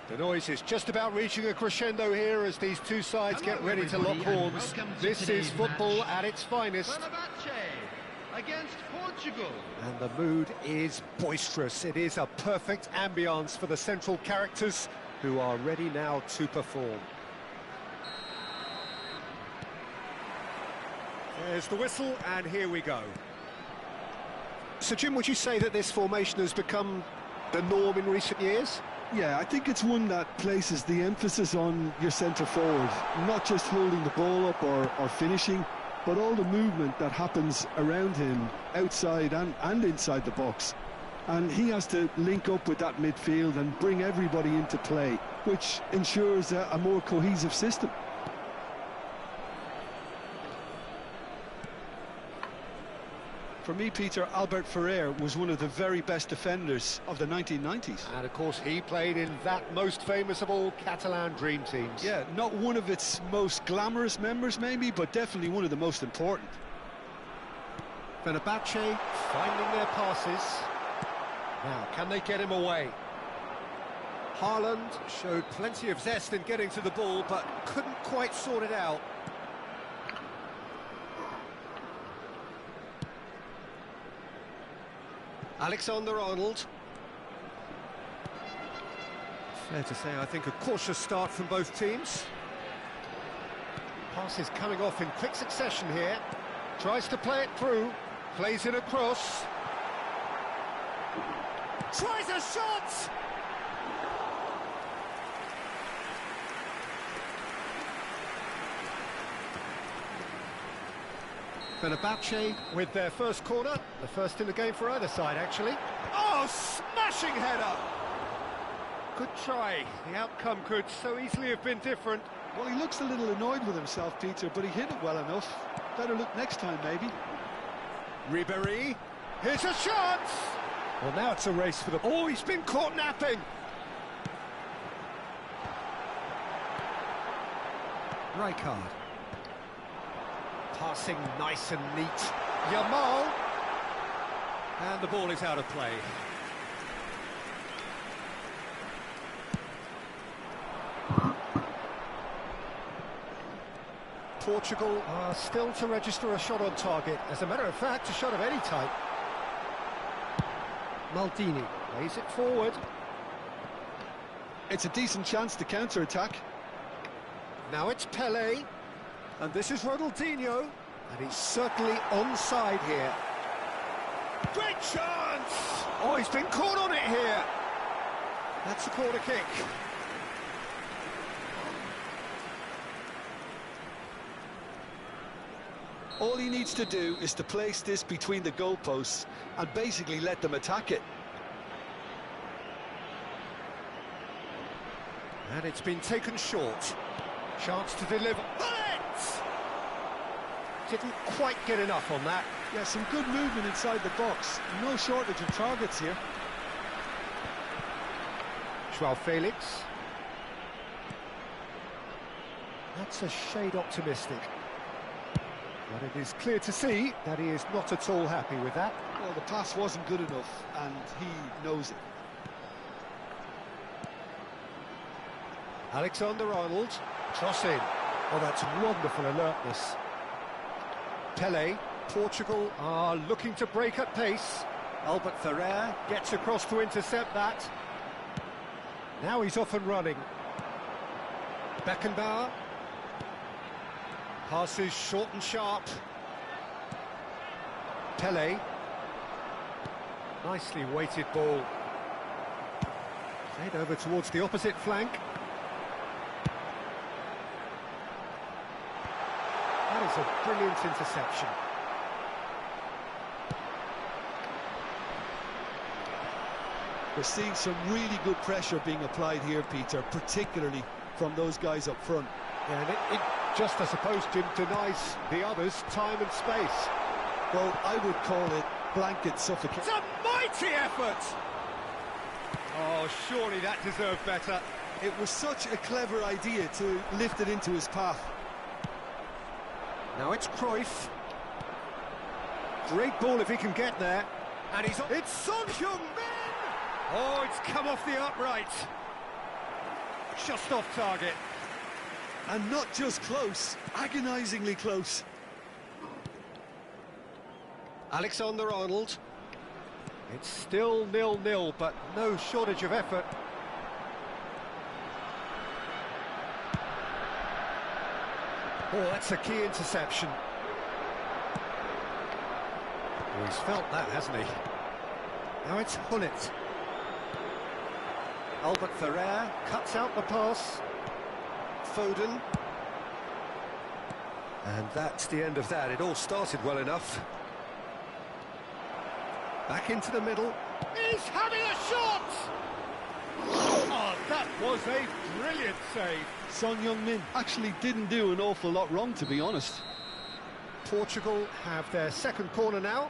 The noise is just about reaching a crescendo here as these two sides get ready to lock horns. This is football at its finest. Against Portugal. And the mood is boisterous. It is a perfect ambience for the central characters who are ready now to perform. There's the whistle, and here we go. So, Jim, would you say that this formation has become the norm in recent years? Yeah, I think it's one that places the emphasis on your centre forward, not just holding the ball up or finishing, but all the movement that happens around him, outside and inside the box. And he has to link up with that midfield and bring everybody into play, which ensures a more cohesive system. For me, Peter, Albert Ferrer was one of the very best defenders of the 1990s. And of course he played in that most famous of all Catalan dream teams. Yeah, not one of its most glamorous members maybe, but definitely one of the most important. Fenerbahce finding their passes. Now, can they get him away? Haaland showed plenty of zest in getting to the ball, but couldn't quite sort it out. Alexander-Arnold. Fair to say, I think, a cautious start from both teams. Pass is coming off in quick succession here. Tries to play it through. Plays it across. Tries a shot! Fenerbahce with their first corner, the first in the game for either side, actually. Oh, smashing header! Good try. The outcome could so easily have been different. Well, he looks a little annoyed with himself, Peter, but he hit it well enough. Better look next time, maybe. Ribéry, here's a shot! Well, now it's a race for the... Oh, he's been caught napping! Rijkaard. Passing nice and neat. Yamal. And the ball is out of play. Portugal are still to register a shot on target. As a matter of fact, a shot of any type. Maldini lays it forward. It's a decent chance to counter-attack. Now it's Pelé. And this is Ronaldinho, and he's certainly onside here. Great chance! Oh, he's been caught on it here. That's a corner kick. All he needs to do is to place this between the goalposts and basically let them attack it. And it's been taken short. Chance to deliver. Didn't quite get enough on that. Yeah, some good movement inside the box. No shortage of targets here. Joao Felix. That's a shade optimistic. But it is clear to see that he is not at all happy with that. Well, the pass wasn't good enough, and he knows it. Alexander-Arnold. Cross in. Oh, that's wonderful alertness. Pelé, Portugal are looking to break at pace. Albert Ferrer gets across to intercept that. Now he's off and running. Beckenbauer. Passes short and sharp. Pelé. Nicely weighted ball. Played over towards the opposite flank. That is a brilliant interception. We're seeing some really good pressure being applied here, Peter, particularly from those guys up front. Yeah, and it just, I suppose, Jim, denies the others time and space. Well, I would call it blanket suffocation. It's a mighty effort! Oh, surely that deserved better. It was such a clever idea to lift it into his path. Now it's Cruyff. Great ball if he can get there. And he's on. It's Son Heung-min! Oh, it's come off the upright. just off target. And not just close, agonisingly close. Alexander-Arnold. It's still 0-0, but no shortage of effort. Oh, that's a key interception. Oh, he's felt that, hasn't he? Now it's Hullet. Albert Ferrer cuts out the pass. Foden. And that's the end of that. It all started well enough. Back into the middle. He's having a shot! Oh, that was a brilliant save. Son Heung-min actually didn't do an awful lot wrong, to be honest. Portugal have their second corner now.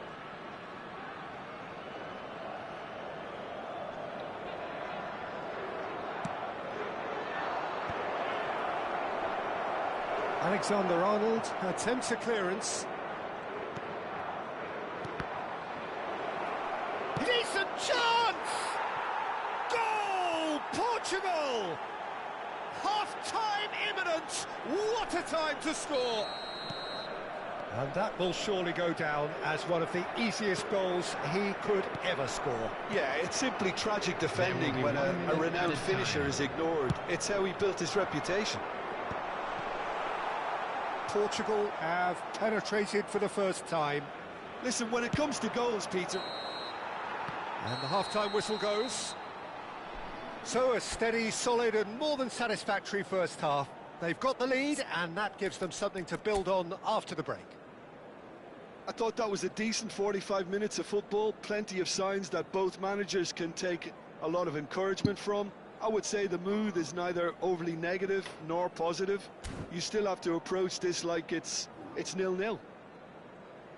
Alexander-Arnold attempts a clearance. Decent chance! Goal! Portugal! Half-time imminent! What a time to score! And that will surely go down as one of the easiest goals he could ever score. Yeah, it's simply tragic defending when a renowned finisher is ignored. It's how he built his reputation. Portugal have penetrated for the first time. Listen, when it comes to goals, Peter... And the half-time whistle goes. So a steady, solid and more than satisfactory first half. They've got the lead and that gives them something to build on after the break. I thought that was a decent 45 minutes of football. Plenty of signs that both managers can take a lot of encouragement from. I would say the mood is neither overly negative nor positive. You still have to approach this like it's 0-0.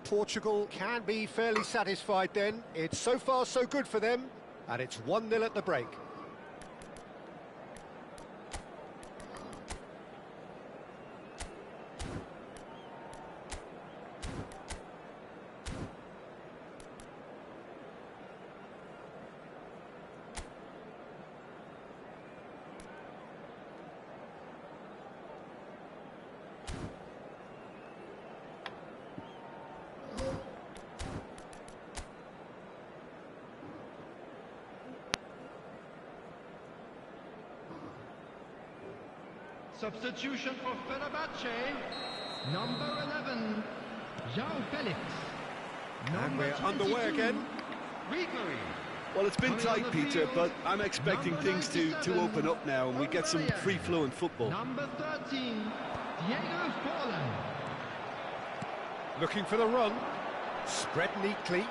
Portugal can be fairly satisfied then. It's so far so good for them, and it's 1-0 at the break. Substitution for Fenerbahce, number 11, João Felix. And we're underway again. Ribery. Well, it's been tight, Peter, but I'm expecting things to open up now and we get some free-flowing football. Number 13, Diego Forlan. Looking for the run. Spread neatly.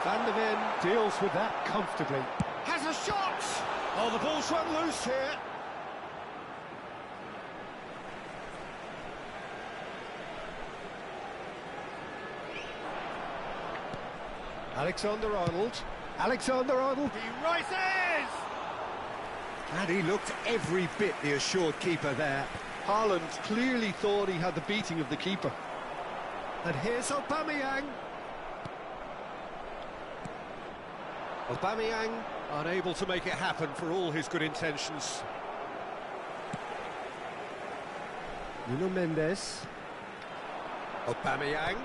Van der Ven deals with that comfortably. Has a shot! Oh, the ball's run loose here. Alexander-Arnold. Alexander-Arnold. He rises! And he looked every bit the assured keeper there. Haaland clearly thought he had the beating of the keeper. And here's Aubameyang. Aubameyang unable to make it happen for all his good intentions. Nuno Mendes. Aubameyang.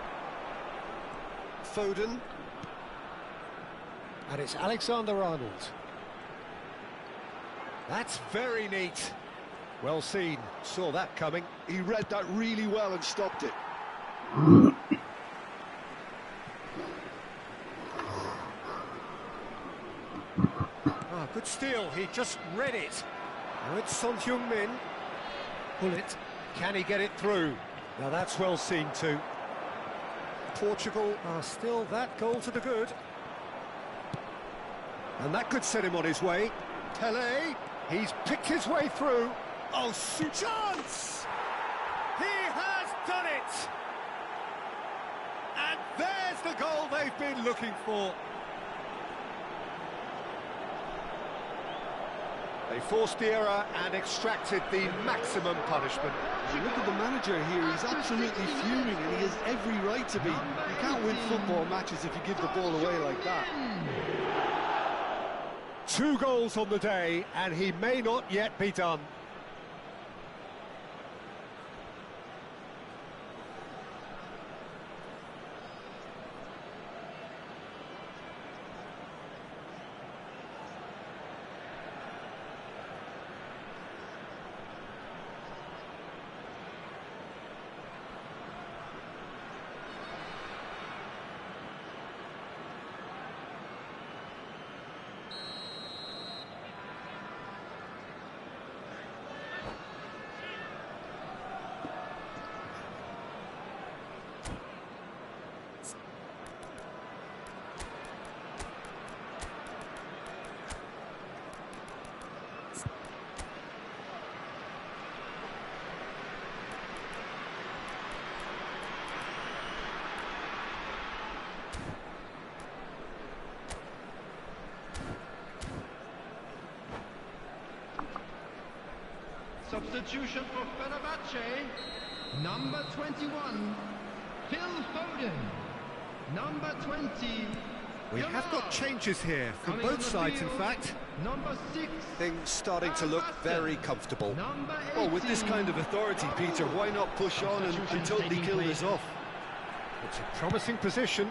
Foden. And it's Alexander-Arnold. That's very neat. Well seen. Saw that coming. He read that really well and stopped it. Good steal, he just read it. Now it's Son Heung-min. Hullet, can he get it through? Now that's well seen too. Portugal are still that goal to the good. And that could set him on his way. Pelé, he's picked his way through. Oh, chance! He has done it! And there's the goal they've been looking for. They forced the error and extracted the maximum punishment. You look at the manager here, he's absolutely fuming and he has every right to be. You can't win football matches if you give the ball away like that. 2 goals on the day, and he may not yet be done. Substitution for Fenerbahce, number 21, Phil Foden, number 20. We have got changes here from both sides, in fact. Number 6. Things starting to look very comfortable. Number 18. Well, with this kind of authority, Peter, why not push on and totally kill this off? It's a promising position.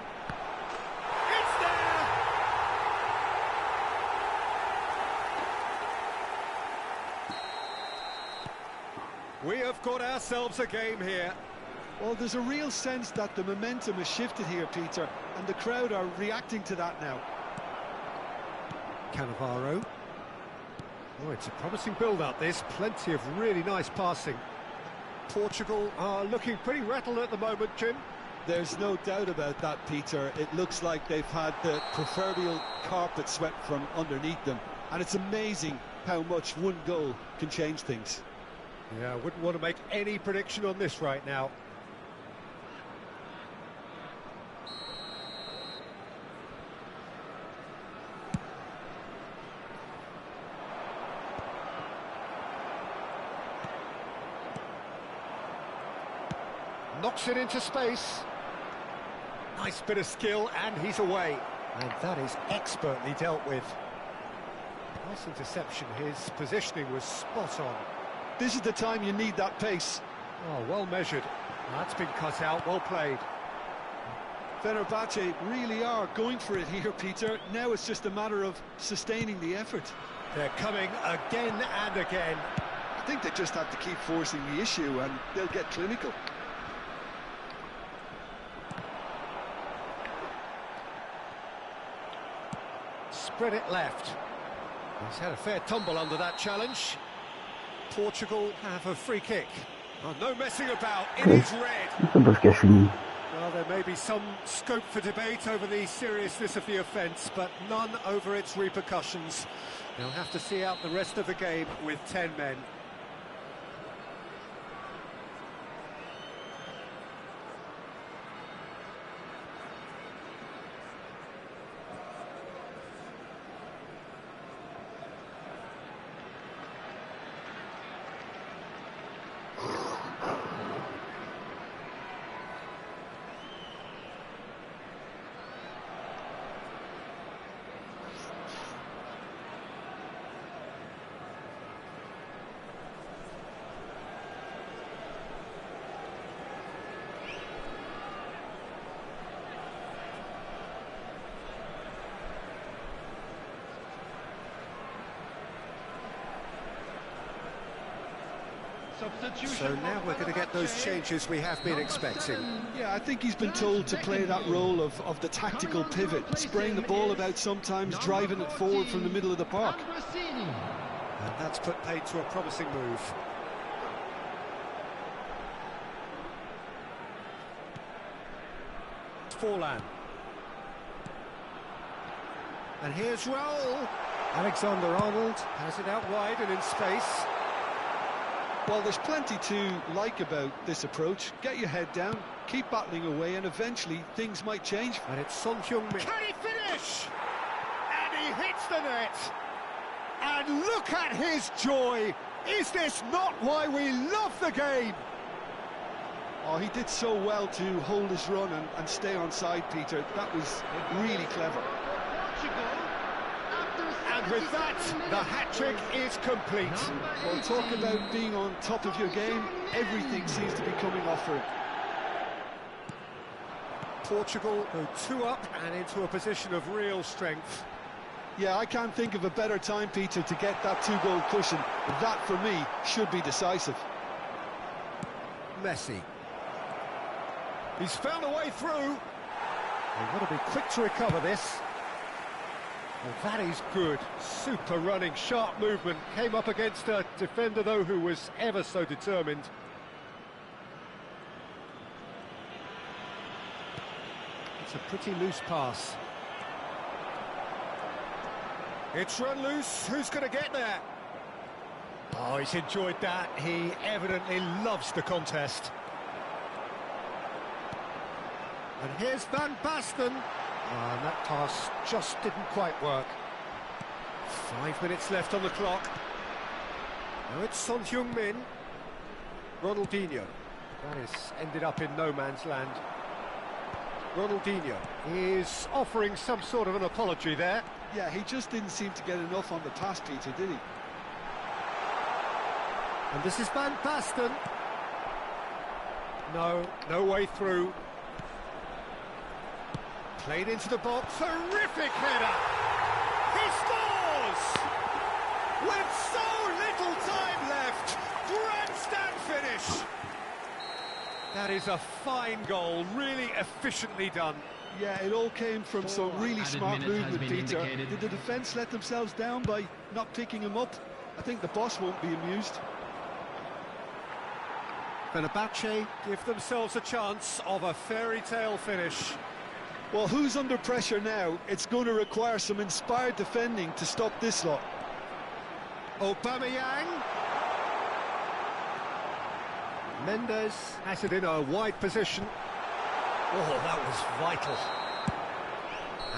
We have got ourselves a game here. Well, there's a real sense that the momentum has shifted here, Peter, and the crowd are reacting to that now. Cannavaro. Oh, it's a promising build-up, this. Plenty of really nice passing. Portugal are looking pretty rattled at the moment, Jim. There's no doubt about that, Peter. It looks like they've had the proverbial carpet swept from underneath them. And it's amazing how much one goal can change things. Yeah, I wouldn't want to make any prediction on this right now. Knocks it into space. Nice bit of skill, and he's away. And that is expertly dealt with. Nice interception. His positioning was spot on. This is the time you need that pace. Oh, well measured. That's been cut out, well played. Fenerbahce really are going for it here, Peter. Now it's just a matter of sustaining the effort. They're coming again and again. I think they just have to keep forcing the issue and they'll get clinical. Spread it left. He's had a fair tumble under that challenge. Portugal have a free kick. Oh, no messing about, it is red. Well, there may be some scope for debate over the seriousness of the offence, but none over its repercussions. They'll have to see out the rest of the game with 10 men. So now we're going to get those changes we have been expecting. Yeah, I think he's been told to play that role of the tactical pivot, spraying the ball about sometimes, driving it forward from the middle of the park. And that's put paid to a promising move. Forlan. And here's Raul. Alexander-Arnold has it out wide and in space. Well, there's plenty to like about this approach. Get your head down, keep battling away, and eventually things might change. And it's Son Heung-min. Can he finish? And he hits the net. And look at his joy. Is this not why we love the game? Oh, he did so well to hold his run and stay on side, Peter. That was really clever. And with that, the hat-trick is complete. Well, talk about being on top of your game. Everything seems to be coming off for him. Portugal go 2 up and into a position of real strength. Yeah, I can't think of a better time, Peter, to get that 2-goal cushion. That, for me, should be decisive. Messi. He's found a way through. They've got to be quick to recover this. Well, that is good. Super running, sharp movement. Came up against a defender, though, who was ever so determined. It's a pretty loose pass. It's run loose. Who's going to get there? Oh, he's enjoyed that. He evidently loves the contest. And here's Van Basten. And that pass just didn't quite work. 5 minutes left on the clock. Now it's Son Heung-min. Ronaldinho. That has ended up in no man's land. Ronaldinho is offering some sort of an apology there. Yeah, he just didn't seem to get enough on the pass, Peter, did he? And this is Van Basten. No way through. Played into the box, terrific header! He scores! With so little time left, grandstand finish! That is a fine goal, really efficiently done. Yeah, it all came from some really smart movement, Peter. Did the defence let themselves down by not picking him up? I think the boss won't be amused. Fenerbahce give themselves a chance of a fairy tale finish. Well, who's under pressure now? It's going to require some inspired defending to stop this lot. Aubameyang. Mendes has it in a wide position. Oh, that was vital.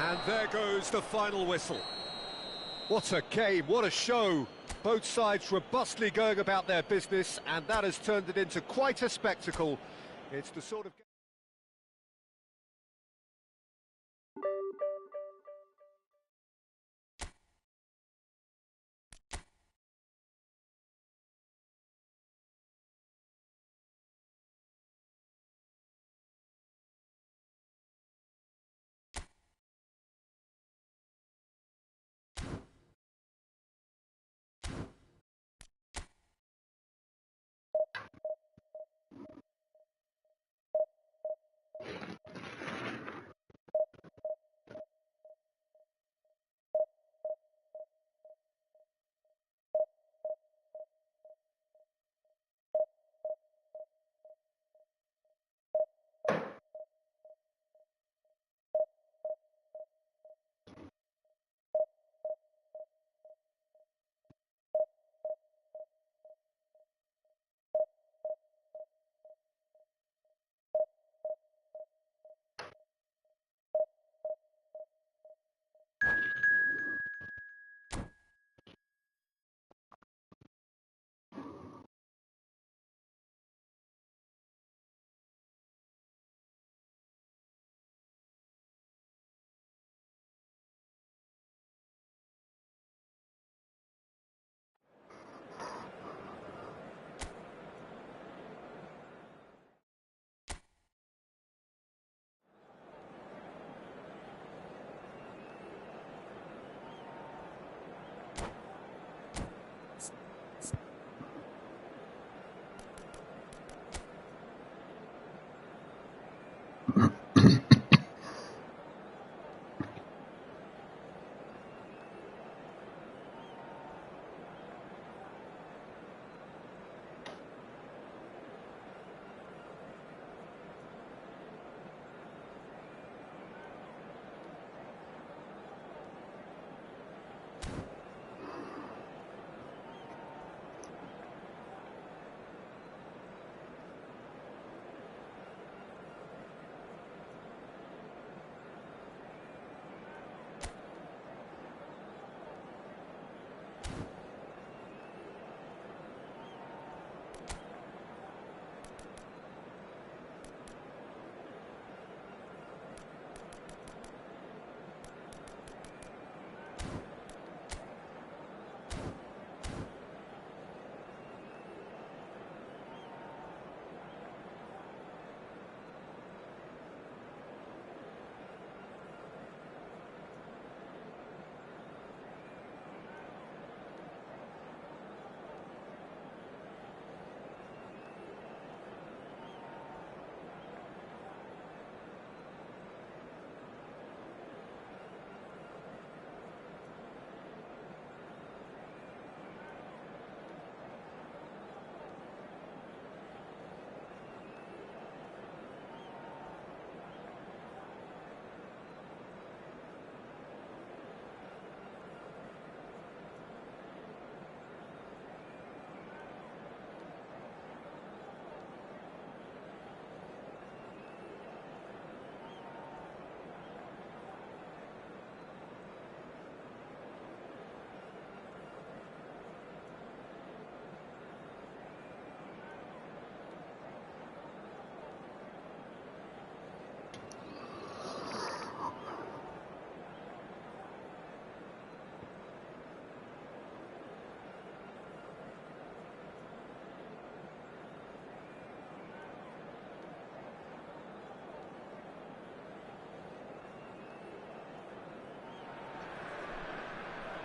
And there goes the final whistle. What a game, what a show. Both sides robustly going about their business, and that has turned it into quite a spectacle. It's the sort of...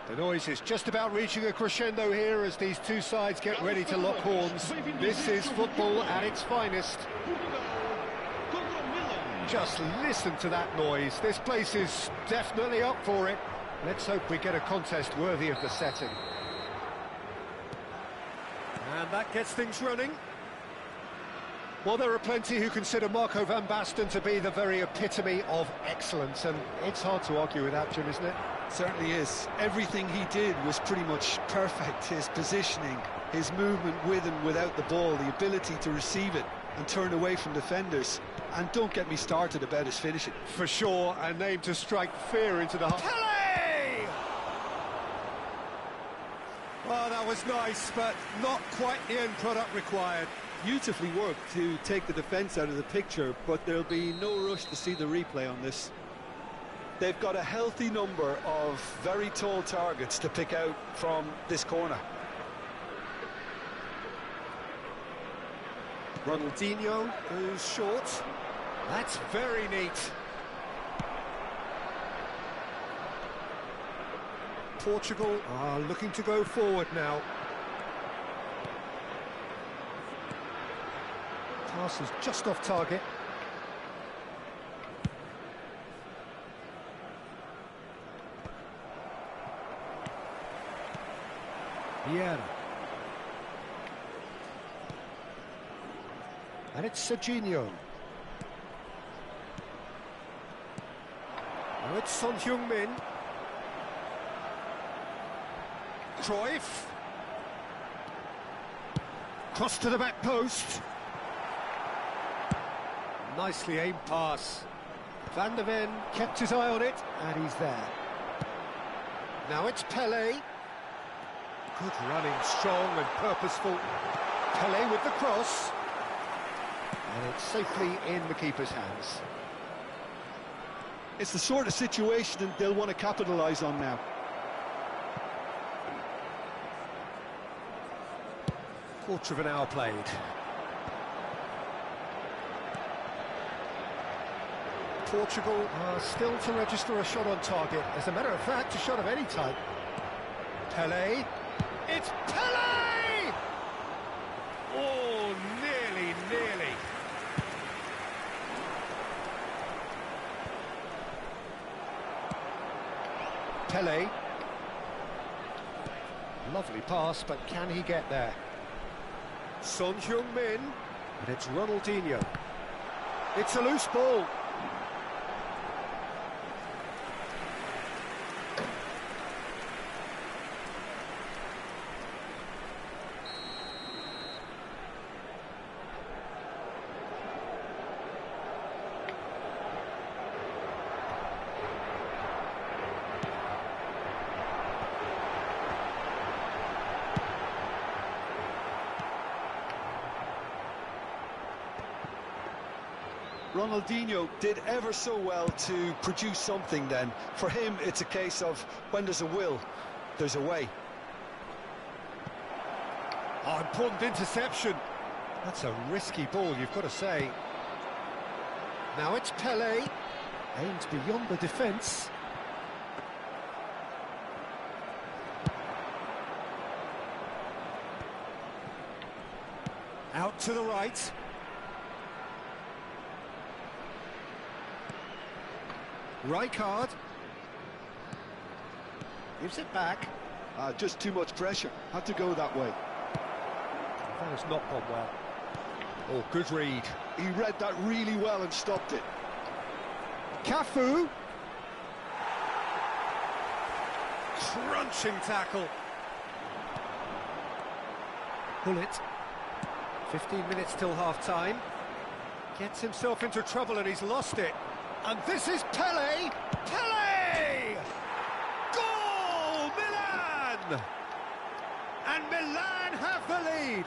The noise is just about reaching a crescendo here as these two sides get ready to lock horns. This is football at its finest. Just listen to that noise. This place is definitely up for it. Let's hope we get a contest worthy of the setting. And that gets things running. Well, there are plenty who consider Marco van Basten to be the very epitome of excellence, and it's hard to argue with that, Jim, isn't it? Certainly is. Everything he did was pretty much perfect. His positioning, his movement with and without the ball, the ability to receive it and turn away from defenders. And don't get me started about his finishing. For sure, a name to strike fear into the heart. Pele! Oh, that was nice, but not quite the end product required. Beautifully worked to take the defence out of the picture, but there'll be no rush to see the replay on this. They've got a healthy number of very tall targets to pick out from this corner. Ronaldinho goes short. That's very neat. Portugal are looking to go forward now. Pass is just off target. Bora. And it's Serginho. Now it's Son Heung-min. Cruyff. Cross to the back post. Nicely aimed pass. Van der Ven kept his eye on it, and he's there. Now it's Pele. Good running, strong and purposeful. Pele with the cross. And it's safely in the keeper's hands. It's the sort of situation they'll want to capitalise on now. Quarter of an hour played. Portugal are still to register a shot on target. As a matter of fact, a shot of any type. Pele. It's Pele! Oh, nearly. Pele. Lovely pass, but can he get there? Son Heung-min. And it's Ronaldinho. It's a loose ball. Ronaldinho did ever so well to produce something then. For him, it's a case of when there's a will, there's a way. Oh, important interception. That's a risky ball, you've got to say. Now it's Pele. Aimed beyond the defence. Out to the right. Rijkaard gives it back. Just too much pressure. Had to go that way. That has not gone well. Oh, good read. He read that really well and stopped it. Cafu. Crunching tackle. Bullet. 15 minutes till half-time. Gets himself into trouble and he's lost it. And this is Pele! Pele! Goal! Milan! And Milan have the lead!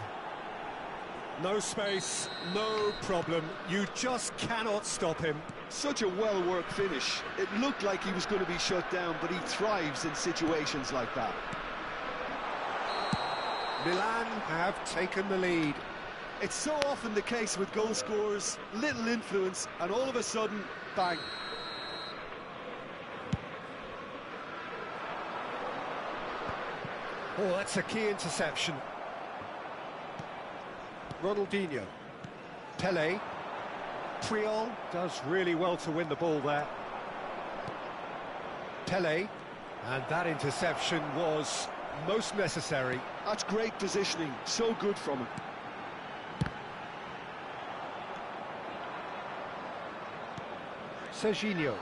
No space, no problem. You just cannot stop him. Such a well-worked finish. It looked like he was going to be shut down, but he thrives in situations like that. Milan have taken the lead. It's so often the case with goal scorers, little influence, and all of a sudden, bang. Oh, that's a key interception. Ronaldinho. Pele. Priol does really well to win the ball there. Pele. And that interception was most necessary. That's great positioning, so good from him. Serginho.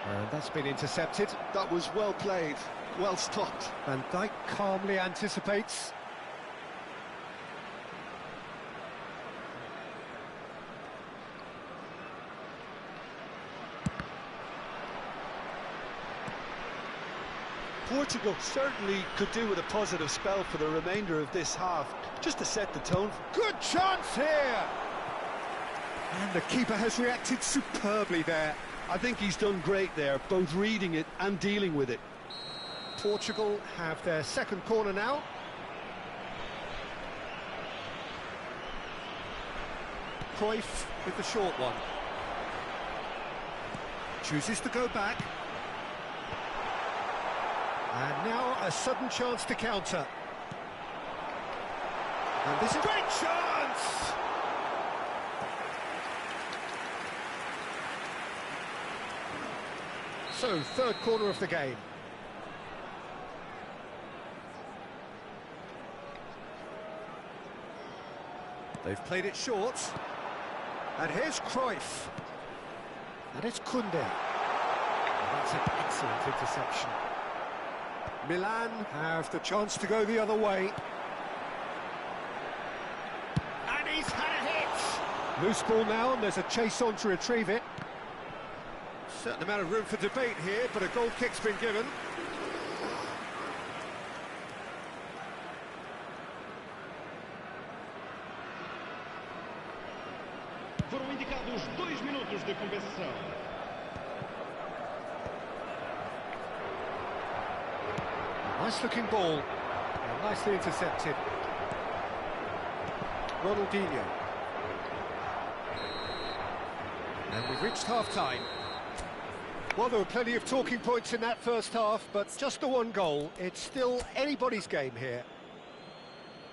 And that's been intercepted. That was well played, well stopped. Van Dijk calmly anticipates. Portugal certainly could do with a positive spell for the remainder of this half, just to set the tone. Good chance here! And the keeper has reacted superbly there. I think he's done great there, both reading it and dealing with it. Portugal have their second corner now. Cruyff with the short one. Chooses to go back. And now a sudden chance to counter. And this is a great chance! So, third corner of the game. They've played it short. And here's Cruyff. And it's Koundé. That's an excellent interception. Milan have the chance to go the other way. And he's had a hit! Loose ball now, and there's a chase on to retrieve it. Certain amount of room for debate here, but a goal kick's been given. Foram indicados 2 minutos de compensação. Nice looking ball, and nicely intercepted. Ronaldinho. And we've reached half-time. Well, there were plenty of talking points in that first half, but just the one goal. It's still anybody's game here.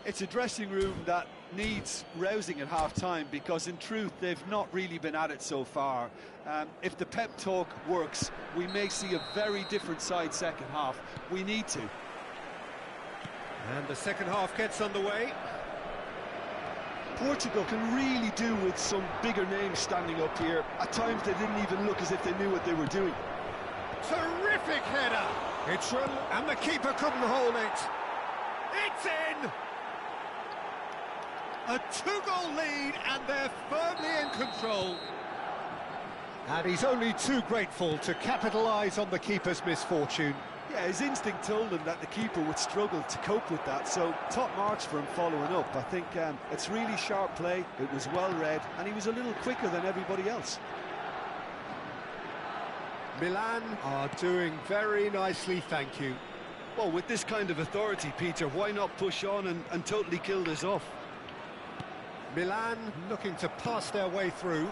It's a dressing room that needs rousing at half-time, because in truth they've not really been at it so far. If the pep talk works, we may see a very different side second half. We need to. And the second half gets underway. Portugal can really do with some bigger names standing up here. At times they didn't even look as if they knew what they were doing. Terrific header! It's run, and the keeper couldn't hold it. It's in! A 2-goal lead, and they're firmly in control. And he's only too grateful to capitalise on the keeper's misfortune. Yeah, his instinct told him that the keeper would struggle to cope with that, so top marks for him following up. I think it's really sharp play, it was well read, and he was a little quicker than everybody else. Milan are doing very nicely, thank you. Well, with this kind of authority, Peter, why not push on and totally kill this off? Milan looking to pass their way through.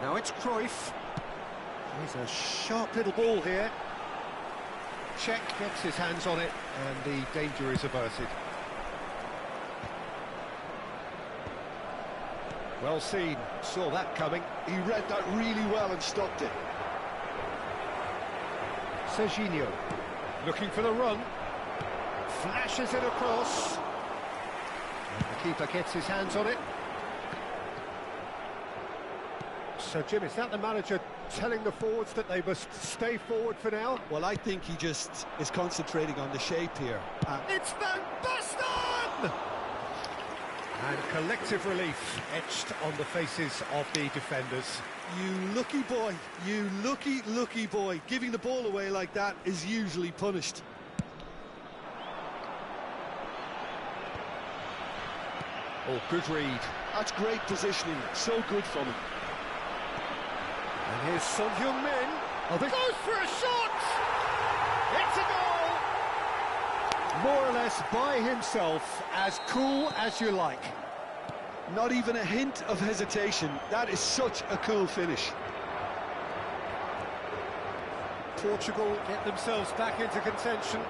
Now it's Cruyff. He's a sharp little ball here. Czech gets his hands on it, and the danger is averted. Well seen, saw that coming. He read that really well and stopped it. Serginho, looking for the run. Flashes it across. And the keeper gets his hands on it. So, Jim, is that the manager telling the forwards that they must stay forward for now? Well, I think he just is concentrating on the shape here. It's Van Basten! And collective relief etched on the faces of the defenders. You lucky boy, you lucky boy. Giving the ball away like that is usually punished. Oh, good read. That's great positioning, so good from him. And here's Son Heung-min. Oh, there goes for a shot! It's a goal! More or less by himself, as cool as you like. Not even a hint of hesitation. That is such a cool finish. Portugal get themselves back into contention.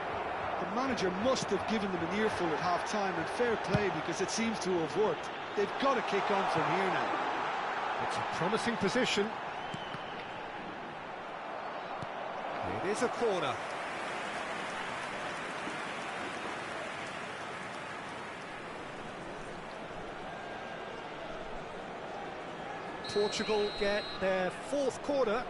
The manager must have given them an earful at half-time, and fair play because it seems to have worked. They've got to kick on from here now. It's a promising position. It is a corner. Portugal get their fourth corner.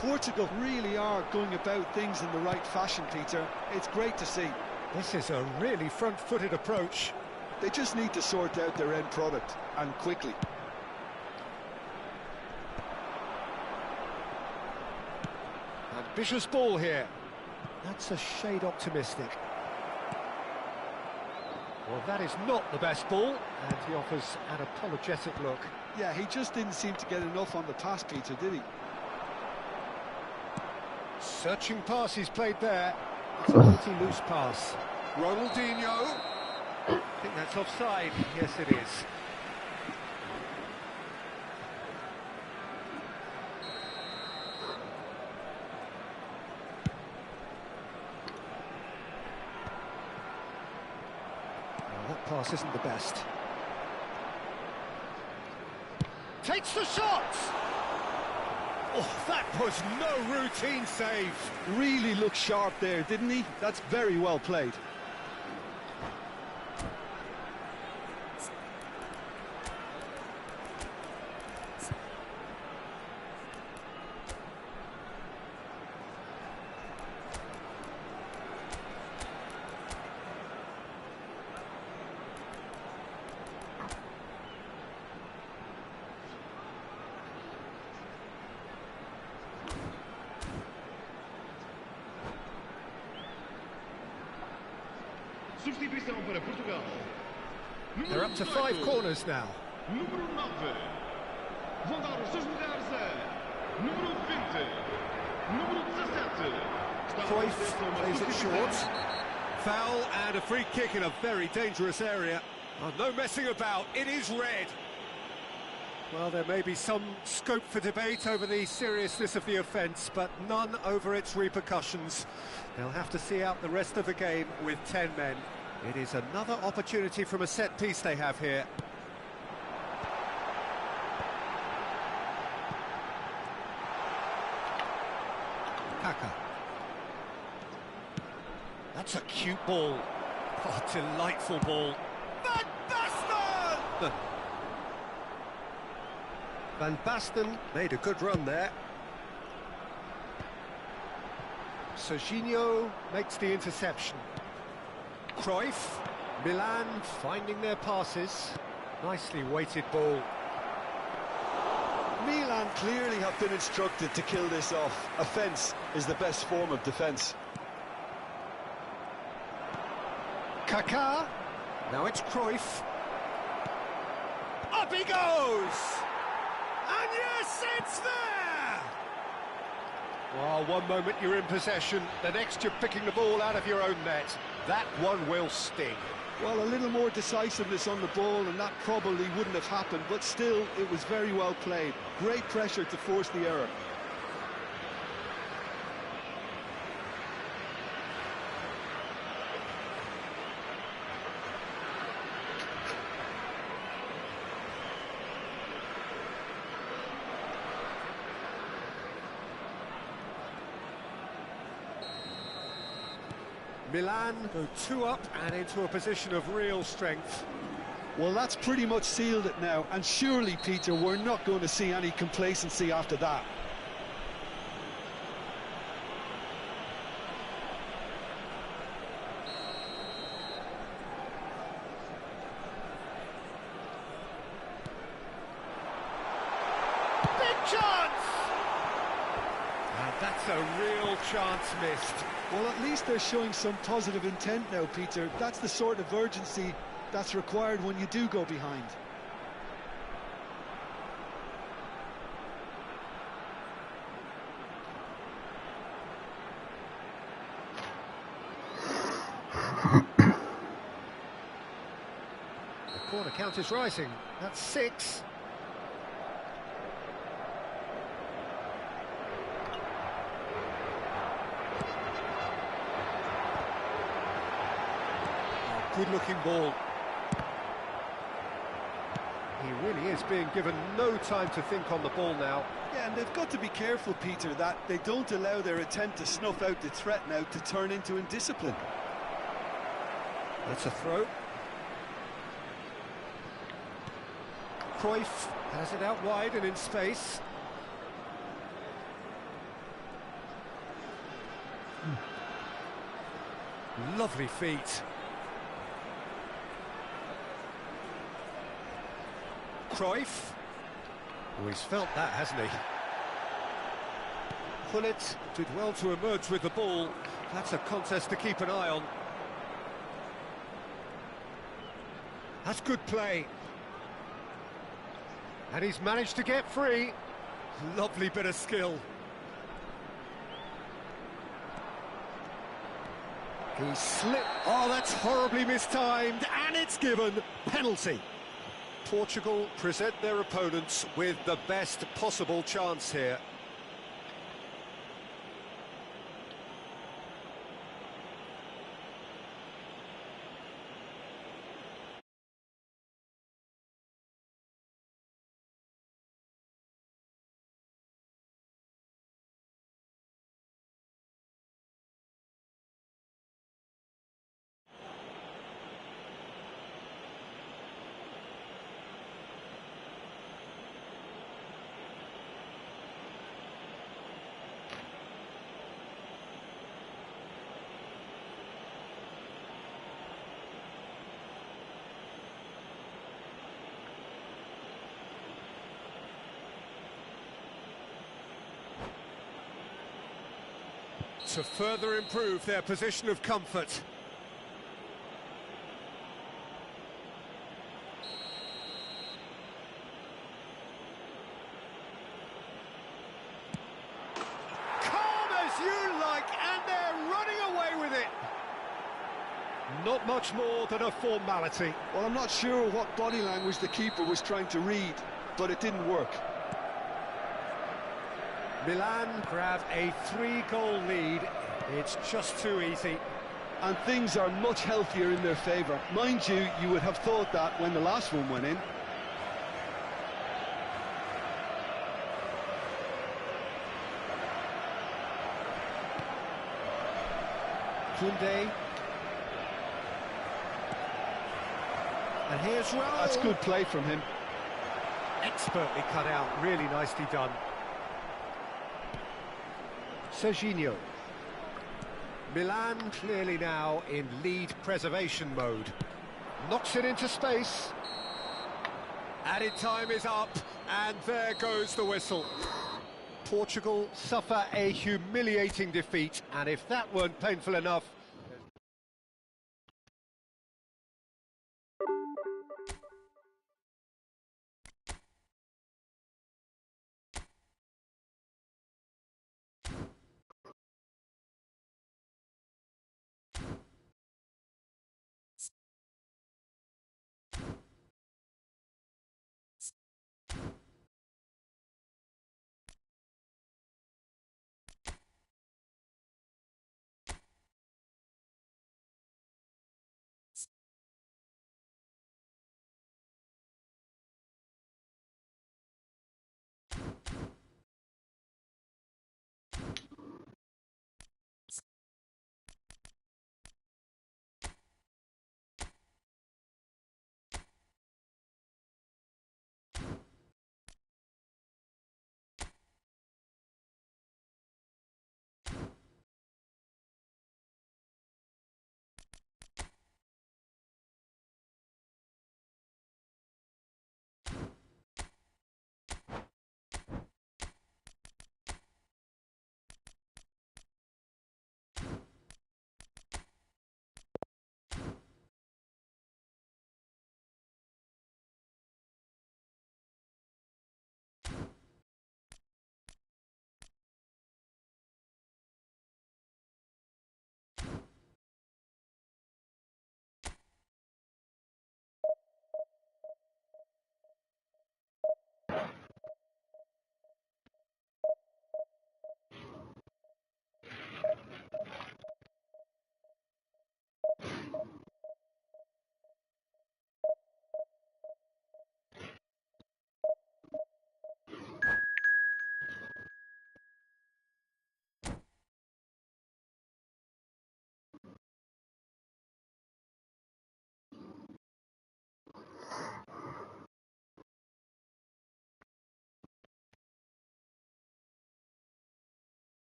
Portugal really are going about things in the right fashion, Peter. It's great to see. This is a really front-footed approach. They just need to sort out their end product, and quickly. Ambitious ball here. That's a shade optimistic. Well, that is not the best ball, and he offers an apologetic look. Yeah, he just didn't seem to get enough on the pass, Peter, did he? Searching pass he's played there. It's a pretty loose pass. Ronaldinho. I think that's offside. Yes, it is. Well, that pass isn't the best. Takes the shot! Oh, that was no routine save. Really looked sharp there, didn't he? That's very well played. Substituição para Portugal. They're up to 5 corners now. Número 9. Vão dar os seus lugares a número 20. Número 17. Cruyff plays it short. Foul and a free kick in a very dangerous area. Oh, no messing about, it is red. Well, there may be some scope for debate over the seriousness of the offence, but none over its repercussions. They'll have to see out the rest of the game with 10 men. It is another opportunity from a set piece they have here. Kaka. That's a cute ball. Oh, delightful ball. Van Basten! Van Basten made a good run there. Serginho makes the interception. Cruyff, Milan finding their passes. Nicely weighted ball. Milan clearly have been instructed to kill this off. Offence is the best form of defence. Kaká. Now it's Cruyff. Up he goes! And yes, it's there! Well, one moment you're in possession, the next you're picking the ball out of your own net. That one will sting. Well, a little more decisiveness on the ball and that probably wouldn't have happened, but still, it was very well played. Great pressure to force the error. Milan go 2 up and into a position of real strength. Well, that's pretty much sealed it now, and surely, Peter, we're not going to see any complacency after that. Big chance! And that's a real chance missed. Well, at least they're showing some positive intent now, Peter. That's the sort of urgency that's required when you do go behind. Oh, the count is rising. That's 6. Oh, good-looking ball. He really is being given no time to think on the ball now. Yeah, and they've got to be careful, Peter, that they don't allow their attempt to snuff out the threat now to turn into indiscipline. That's a throw. Cruyff has it out wide and in space. Lovely feet. Cruyff. Oh, he's felt that, hasn't he? Gullit did well to emerge with the ball. That's a contest to keep an eye on. That's good play. And he's managed to get free. Lovely bit of skill. He slipped. Oh, that's horribly mistimed. And it's given. Penalty. Portugal present their opponents with the best possible chance here. To further improve their position of comfort. Calm as you like, and they're running away with it. Not much more than a formality. Well, I'm not sure what body language the keeper was trying to read, but it didn't work. Milan grab a 3-goal lead. It's just too easy. And things are much healthier in their favour. Mind you, you would have thought that when the last one went in. Koundé. And here's Raul. That's good play from him. Expertly cut out, really nicely done. Serginho. Milan clearly now in lead preservation mode. Knocks it into space. Added time is up, and there goes the whistle. Portugal suffer a humiliating defeat, and if that weren't painful enough,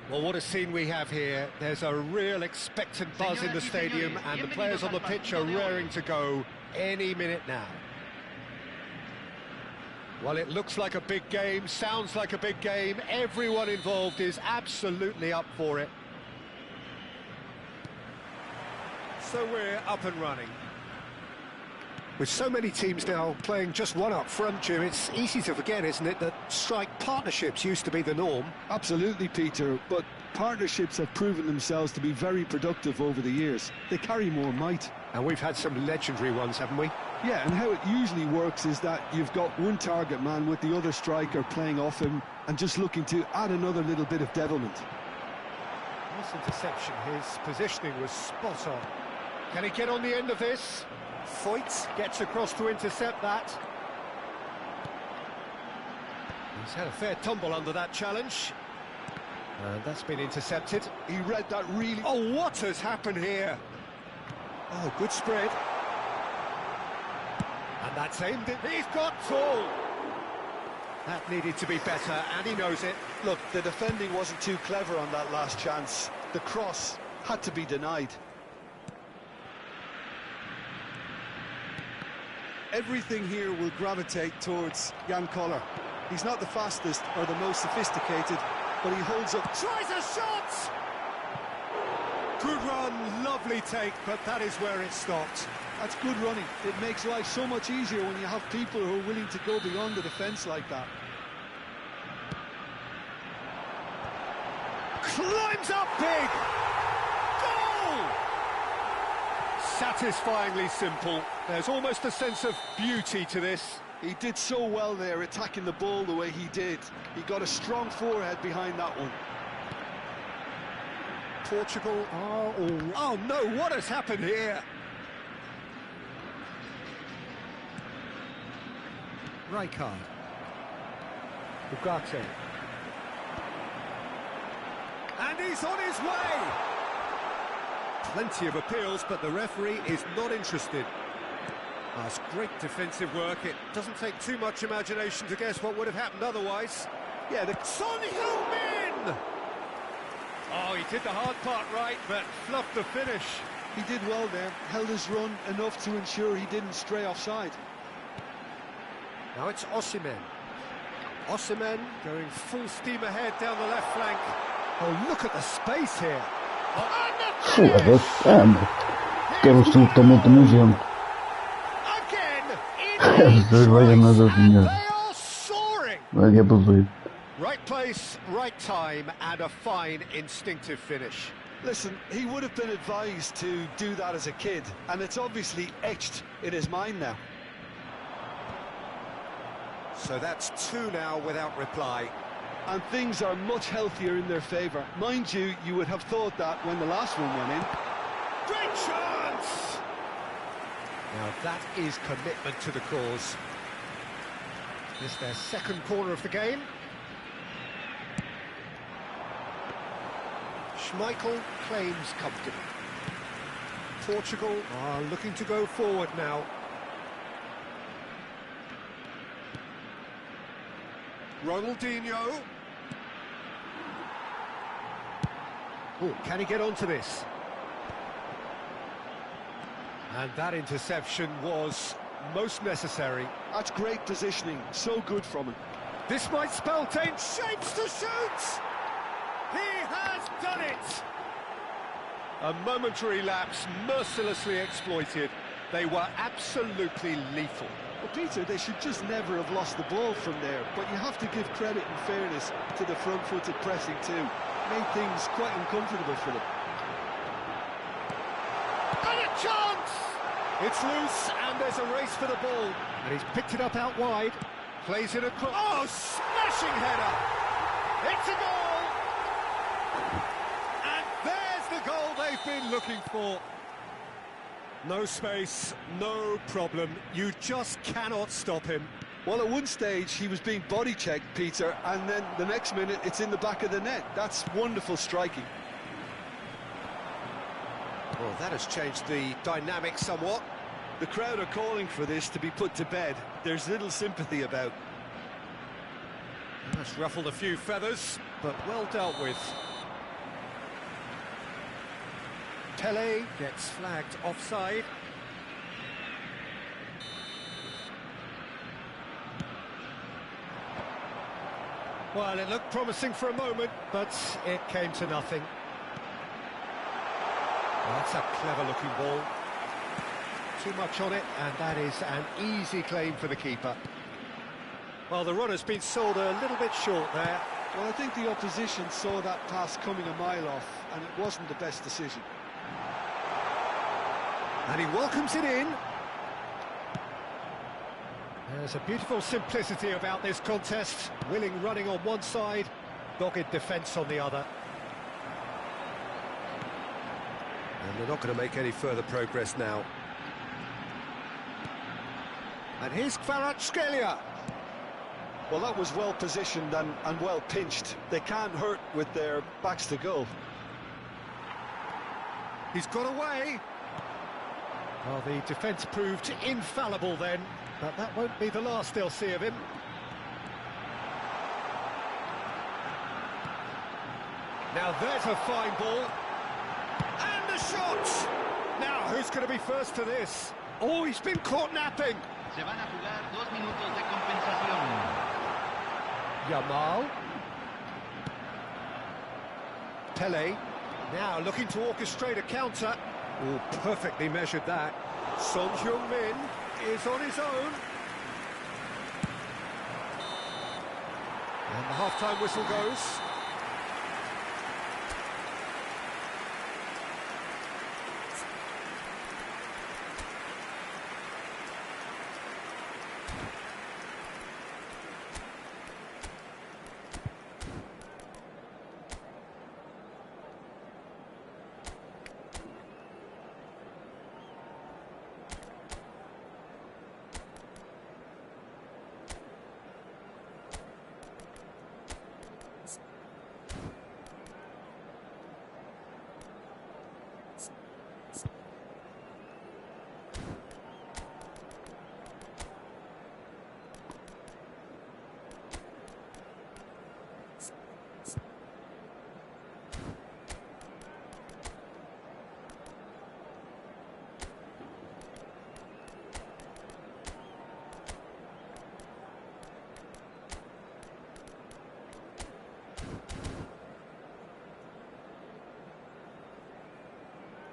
Well, what a scene we have here. There's a real expectant buzz in the stadium, and the players on the pitch are raring to go any minute now. Well, it looks like a big game, sounds like a big game. Everyone involved is absolutely up for it. So we're up and running. With so many teams now playing just one up front, Jim, it's easy to forget, isn't it, that strike partnerships used to be the norm? Absolutely, Peter, but partnerships have proven themselves to be very productive over the years. They carry more might. And we've had some legendary ones, haven't we? Yeah, and how it usually works is that you've got one target man with the other striker playing off him and just looking to add another little bit of devilment. Nice interception, his positioning was spot on. Can he get on the end of this? Foyt gets across to intercept that. He's had a fair tumble under that challenge. And that's been intercepted. He read that really... Oh, what has happened here? Oh, good spread. And that's aimed it. He's got goal. That needed to be better, and he knows it. Look, the defending wasn't too clever on that last chance. The cross had to be denied. Everything here will gravitate towards Jan Koller. He's not the fastest or the most sophisticated, but he holds up. Tries a shot! Good run, lovely take, but that is where it stopped. That's good running. It makes life so much easier when you have people who are willing to go beyond the defence like that. Climbs up big! Goal! Satisfyingly simple. There's almost a sense of beauty to this. He did so well there, attacking the ball the way he did. He got a strong forehead behind that one. Portugal are all... Oh no, what has happened here? Rijkaard. Ugarte. And he's on his way! Plenty of appeals, but the referee is not interested. That's great defensive work. It doesn't take too much imagination to guess what would have happened otherwise. Yeah, the Son Heung-min! Oh, he did the hard part right, but fluffed the finish. He did well there, held his run enough to ensure he didn't stray offside. Now it's Osimhen. Osimhen going full steam ahead down the left flank. Oh, look at the space here. Foda-se, que é absolutamente nojento. Right place, right time, and a fine instinctive finish. Listen, he would have been advised to do that as a kid, and it's obviously etched in his mind now. So that's two now without reply. And things are much healthier in their favour. Mind you, you would have thought that when the last one went in. Great chance! Now that is commitment to the cause. This is their second corner of the game. Schmeichel claims comfortably. Portugal are looking to go forward now. Ronaldinho. Oh, can he get onto this? And that interception was most necessary. That's great positioning, so good from him. This might spell change shapes to shoot! He has done it! A momentary lapse mercilessly exploited. They were absolutely lethal. Well, Peter, they should just never have lost the ball from there, but you have to give credit and fairness to the front-footed pressing too. Made things quite uncomfortable for them. And a chance! It's loose, and there's a race for the ball. And he's picked it up out wide. Plays it across. Oh, smashing header! It's a goal! And there's the goal they've been looking for. No space, no problem. You just cannot stop him. Well, at one stage, he was being body-checked, Peter, and then the next minute, it's in the back of the net. That's wonderful striking. Well, that has changed the dynamic somewhat. The crowd are calling for this to be put to bed. There's little sympathy about. That's ruffled a few feathers, but well dealt with. Pele gets flagged offside. Well, it looked promising for a moment, but it came to nothing. Well, that's a clever-looking ball. Too much on it, and that is an easy claim for the keeper. Well, the runner's been sold a little bit short there. Well, I think the opposition saw that pass coming a mile off, and it wasn't the best decision. And he welcomes it in. There's a beautiful simplicity about this contest. Willing running on one side, dogged defence on the other. And they're not going to make any further progress now. And here's Kvaratskhelia. Well, that was well positioned and well pinched. They can't hurt with their backs to goal. He's got away. Well, the defence proved infallible then, but that won't be the last they'll see of him. Now there's a fine ball. And the shot! Now, who's going to be first to this? Oh, he's been caught napping. Se van a jugar 2 minutos de compensación. Yamal. Pele. Now looking to orchestrate a counter. Oh, perfectly measured that. Son Heung-min is on his own. And the half-time whistle goes.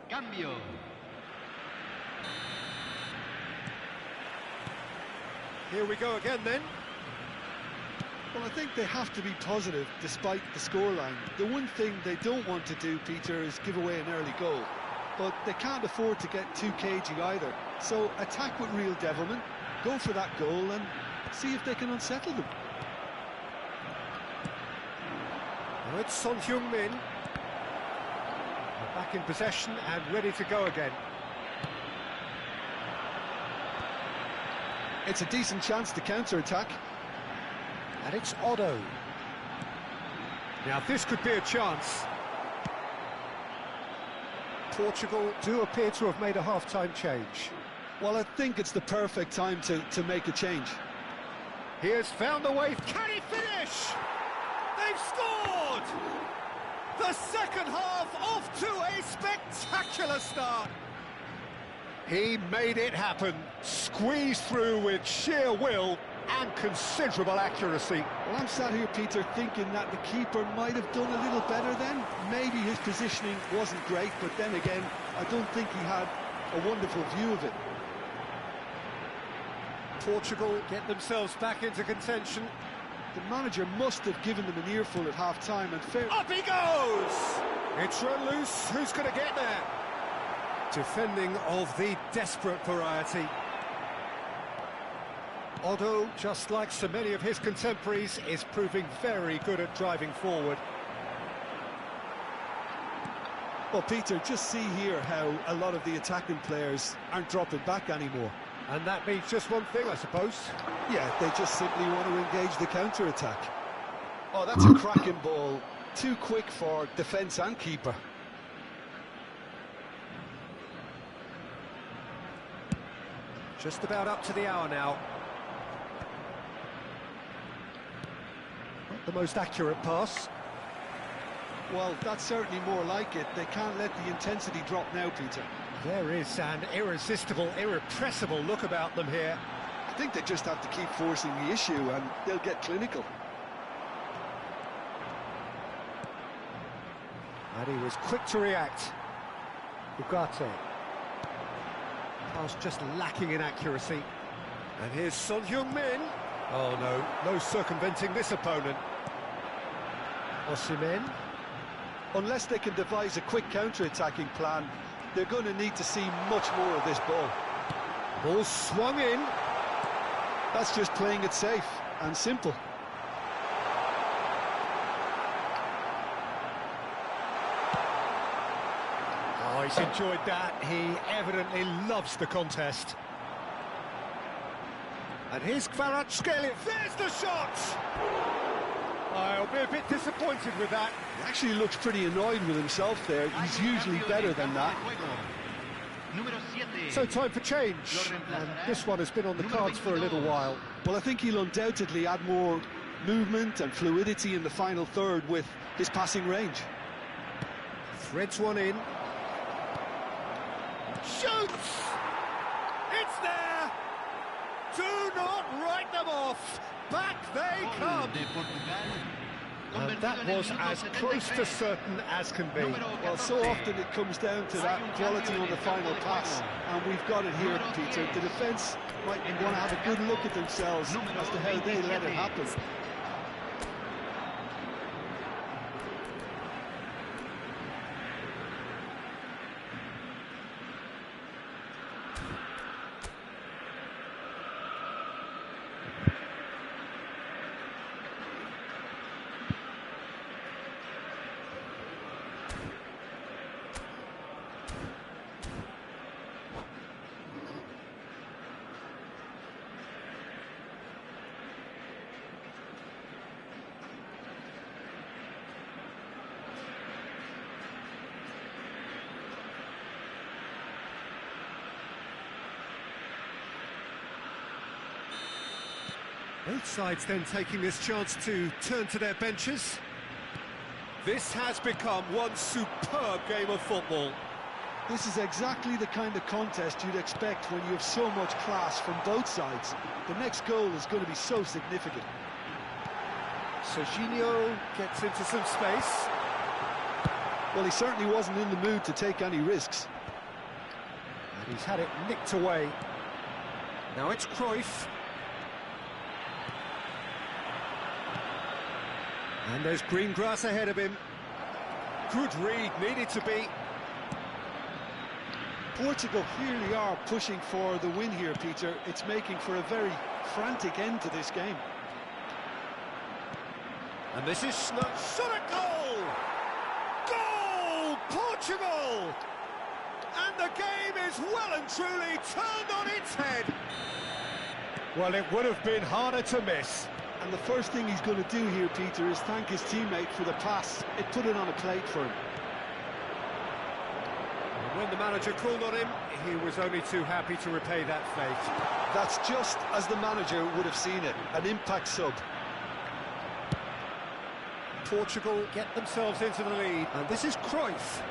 Cambio. Here we go again then. Well, I think they have to be positive despite the scoreline. The one thing they don't want to do, Peter, is give away an early goal. But they can't afford to get too cagey either. So attack with real devilment, go for that goal and see if they can unsettle them. Now it's Son Heung-min. Back in possession and ready to go again. It's a decent chance to counter-attack. And it's Otto. Now this could be a chance. Portugal do appear to have made a half-time change. Well, I think it's the perfect time to make a change. He has found a way. Can he finish? They've scored! The second half off to a spectacular start. He made it happen, squeezed through with sheer will and considerable accuracy. Well, I'm sat here, Peter, thinking that the keeper might have done a little better then. Maybe his positioning wasn't great, but then again, I don't think he had a wonderful view of it. Portugal get themselves back into contention. The manager must have given them an earful at half-time, and fair... Up he goes! It's run loose. Who's going to get there? Defending of the desperate variety. Otto, just like so many of his contemporaries, is proving very good at driving forward. Well, Peter, just see here how a lot of the attacking players aren't dropping back anymore. And that means just one thing, I suppose. Yeah, they just simply want to engage the counter-attack. Oh, that's a cracking ball. Too quick for defence and keeper. Just about up to the hour now. Not the most accurate pass. Well, that's certainly more like it. They can't let the intensity drop now, Peter. There is an irresistible, irrepressible look about them here. I think they just have to keep forcing the issue and they'll get clinical. And he was quick to react. Ugarte. Pass just lacking in accuracy. And here's Son Heung-min. Oh no, no circumventing this opponent. Osimhen. Unless they can devise a quick counter-attacking plan, they're going to need to see much more of this ball. Ball swung in. That's just playing it safe and simple. Oh, he's enjoyed that. He evidently loves the contest. And here's Kvaratskhelia. There's the shot! I'll be a bit disappointed with that. He actually looks pretty annoyed with himself there. He's usually better than that. So time for change. And this one has been on the cards for a little while. Well, I think he'll undoubtedly add more movement and fluidity in the final third with his passing range. Threads one in. Shoots! It's there! Do not write them off! Back they come! And that was as close to certain as can be. Well, so often it comes down to that quality on the final pass, and we've got it here, Peter. The defence might want to have a good look at themselves as to how they let it happen. Both sides then taking this chance to turn to their benches. This has become one superb game of football. This is exactly the kind of contest you'd expect when you have so much class from both sides. The next goal is going to be so significant. Serginho gets into some space. Well, he certainly wasn't in the mood to take any risks. And he's had it nicked away. Now it's Cruyff. And there's green grass ahead of him. Good read, needed to be. Portugal clearly are pushing for the win here, Peter. It's making for a very frantic end to this game. And this is shot at goal! Goal! Portugal! And the game is well and truly turned on its head. Well, it would have been harder to miss. And the first thing he's going to do here, Peter, is thank his teammate for the pass. It put it on a plate for him. And when the manager called on him, he was only too happy to repay that fate. That's just as the manager would have seen it, an impact sub. Portugal get themselves into the lead, and this is Cruyff.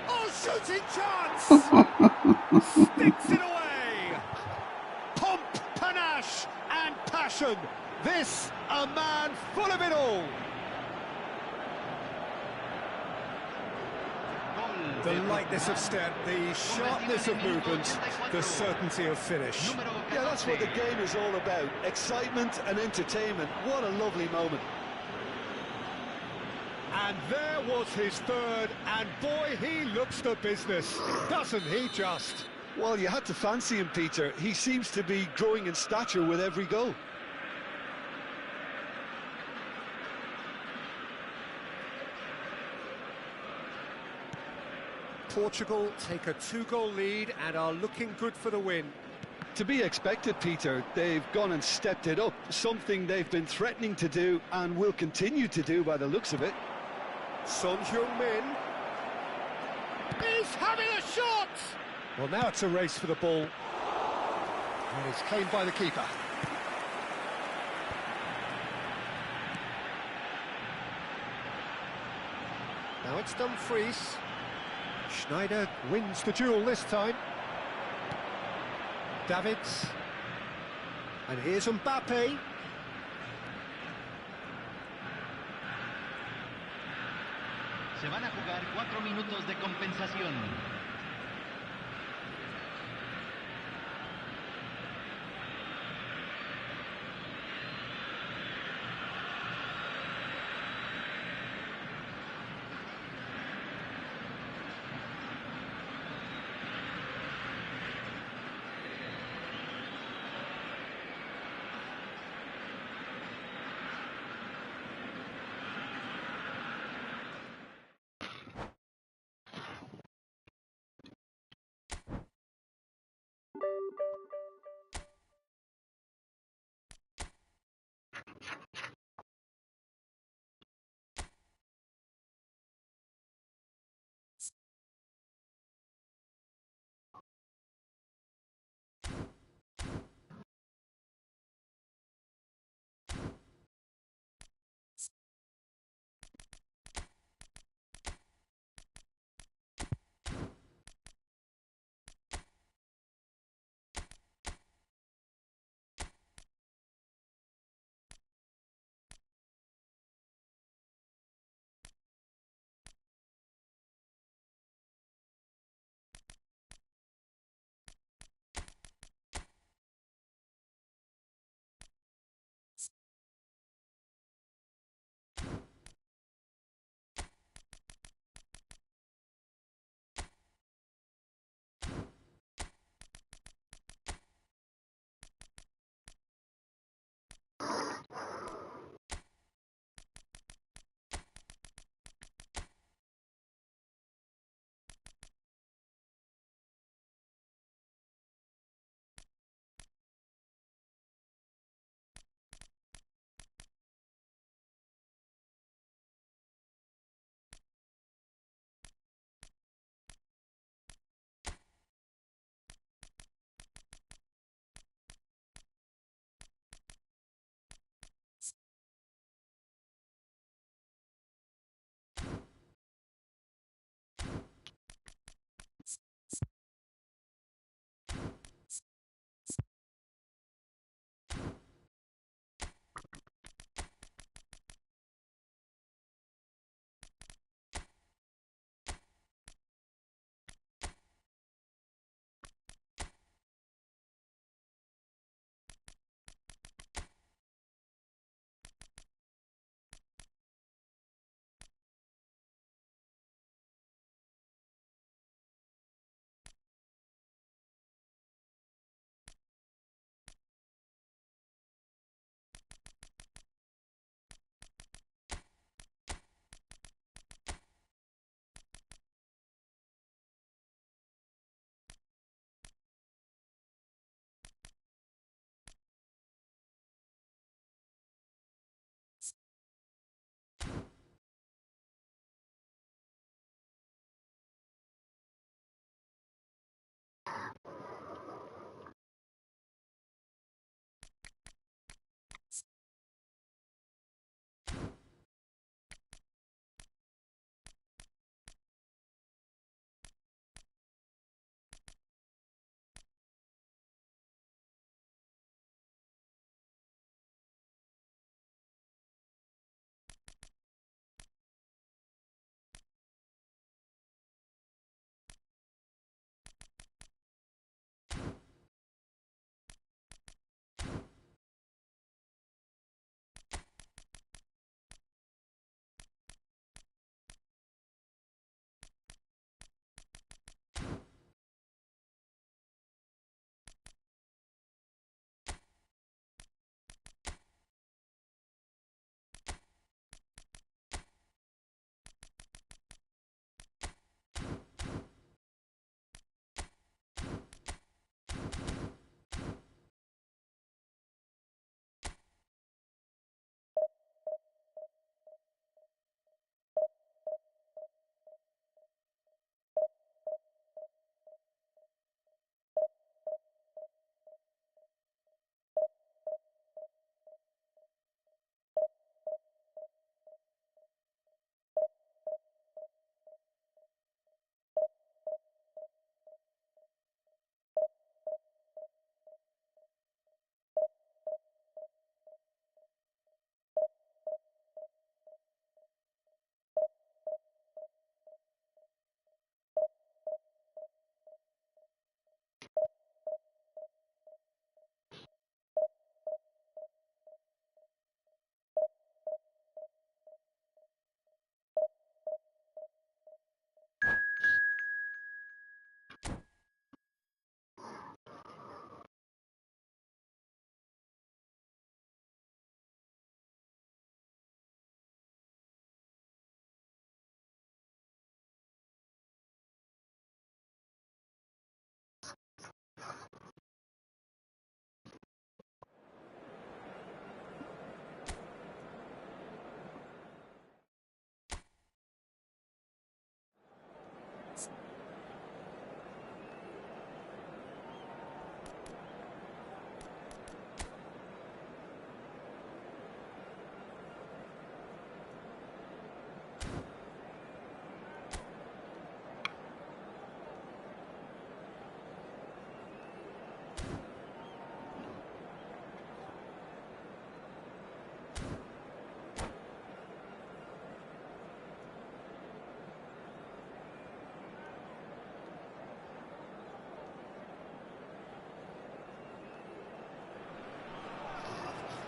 Oh, shooting chance! Sticks it away! Pomp, panache, and passion. This, a man full of it all. The lightness of step, the sharpness of movement, the certainty of finish. Yeah, that's what the game is all about. Excitement and entertainment. What a lovely moment. And there was his third, and boy, he looks the business, doesn't he just? Well, you had to fancy him, Peter. He seems to be growing in stature with every goal. Portugal take a 2-goal lead and are looking good for the win. To be expected, Peter. They've gone and stepped it up, something they've been threatening to do and will continue to do by the looks of it. Son Heung-min. He's having a shot! Well, now it's a race for the ball. And it's claimed by the keeper. Now it's Dumfries. Schneider wins the duel this time. Davids. And here's Mbappe. Se van a jugar 4 minutos de compensación.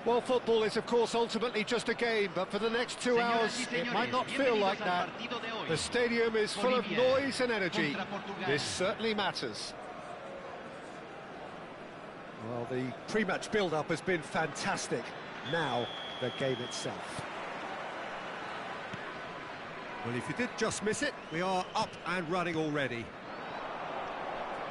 Well, football is, of course, ultimately just a game, but for the next 2 hours, it might not feel like that. The stadium is full of noise and energy. This certainly matters. Well, the pre-match build-up has been fantastic. Now, the game itself. Well, if you did just miss it, we are up and running already.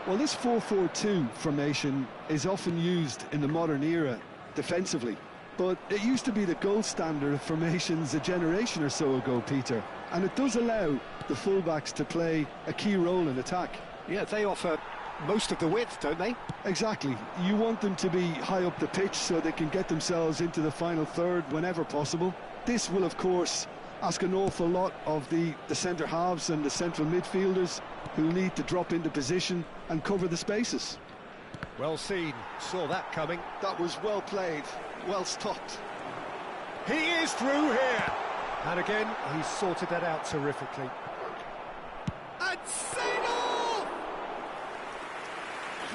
Well, this 4-4-2 formation is often used in the modern era defensively, but it used to be the gold standard of formations a generation or so ago, Peter, and it does allow the fullbacks to play a key role in attack. Yeah, they offer most of the width, don't they? Exactly. You want them to be high up the pitch so they can get themselves into the final third whenever possible. This will, of course, ask an awful lot of the centre halves and the central midfielders, who need to drop into position and cover the spaces. Well seen, saw that coming. That was well played, well stopped. He is through here! And again, he's sorted that out terrifically. And Segue!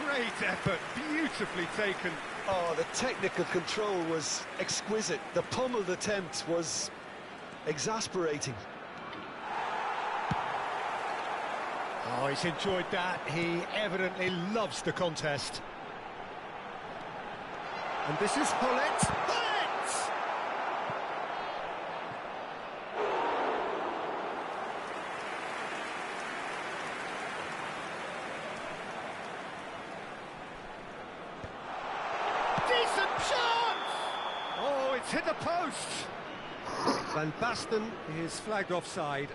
Great effort, beautifully taken. Oh, the technical control was exquisite. The pummeled attempt was exasperating. Oh, he's enjoyed that. He evidently loves the contest. And this is Hullet. Hullet! Decent chance! Oh, it's hit the post. Van Basten is flagged offside.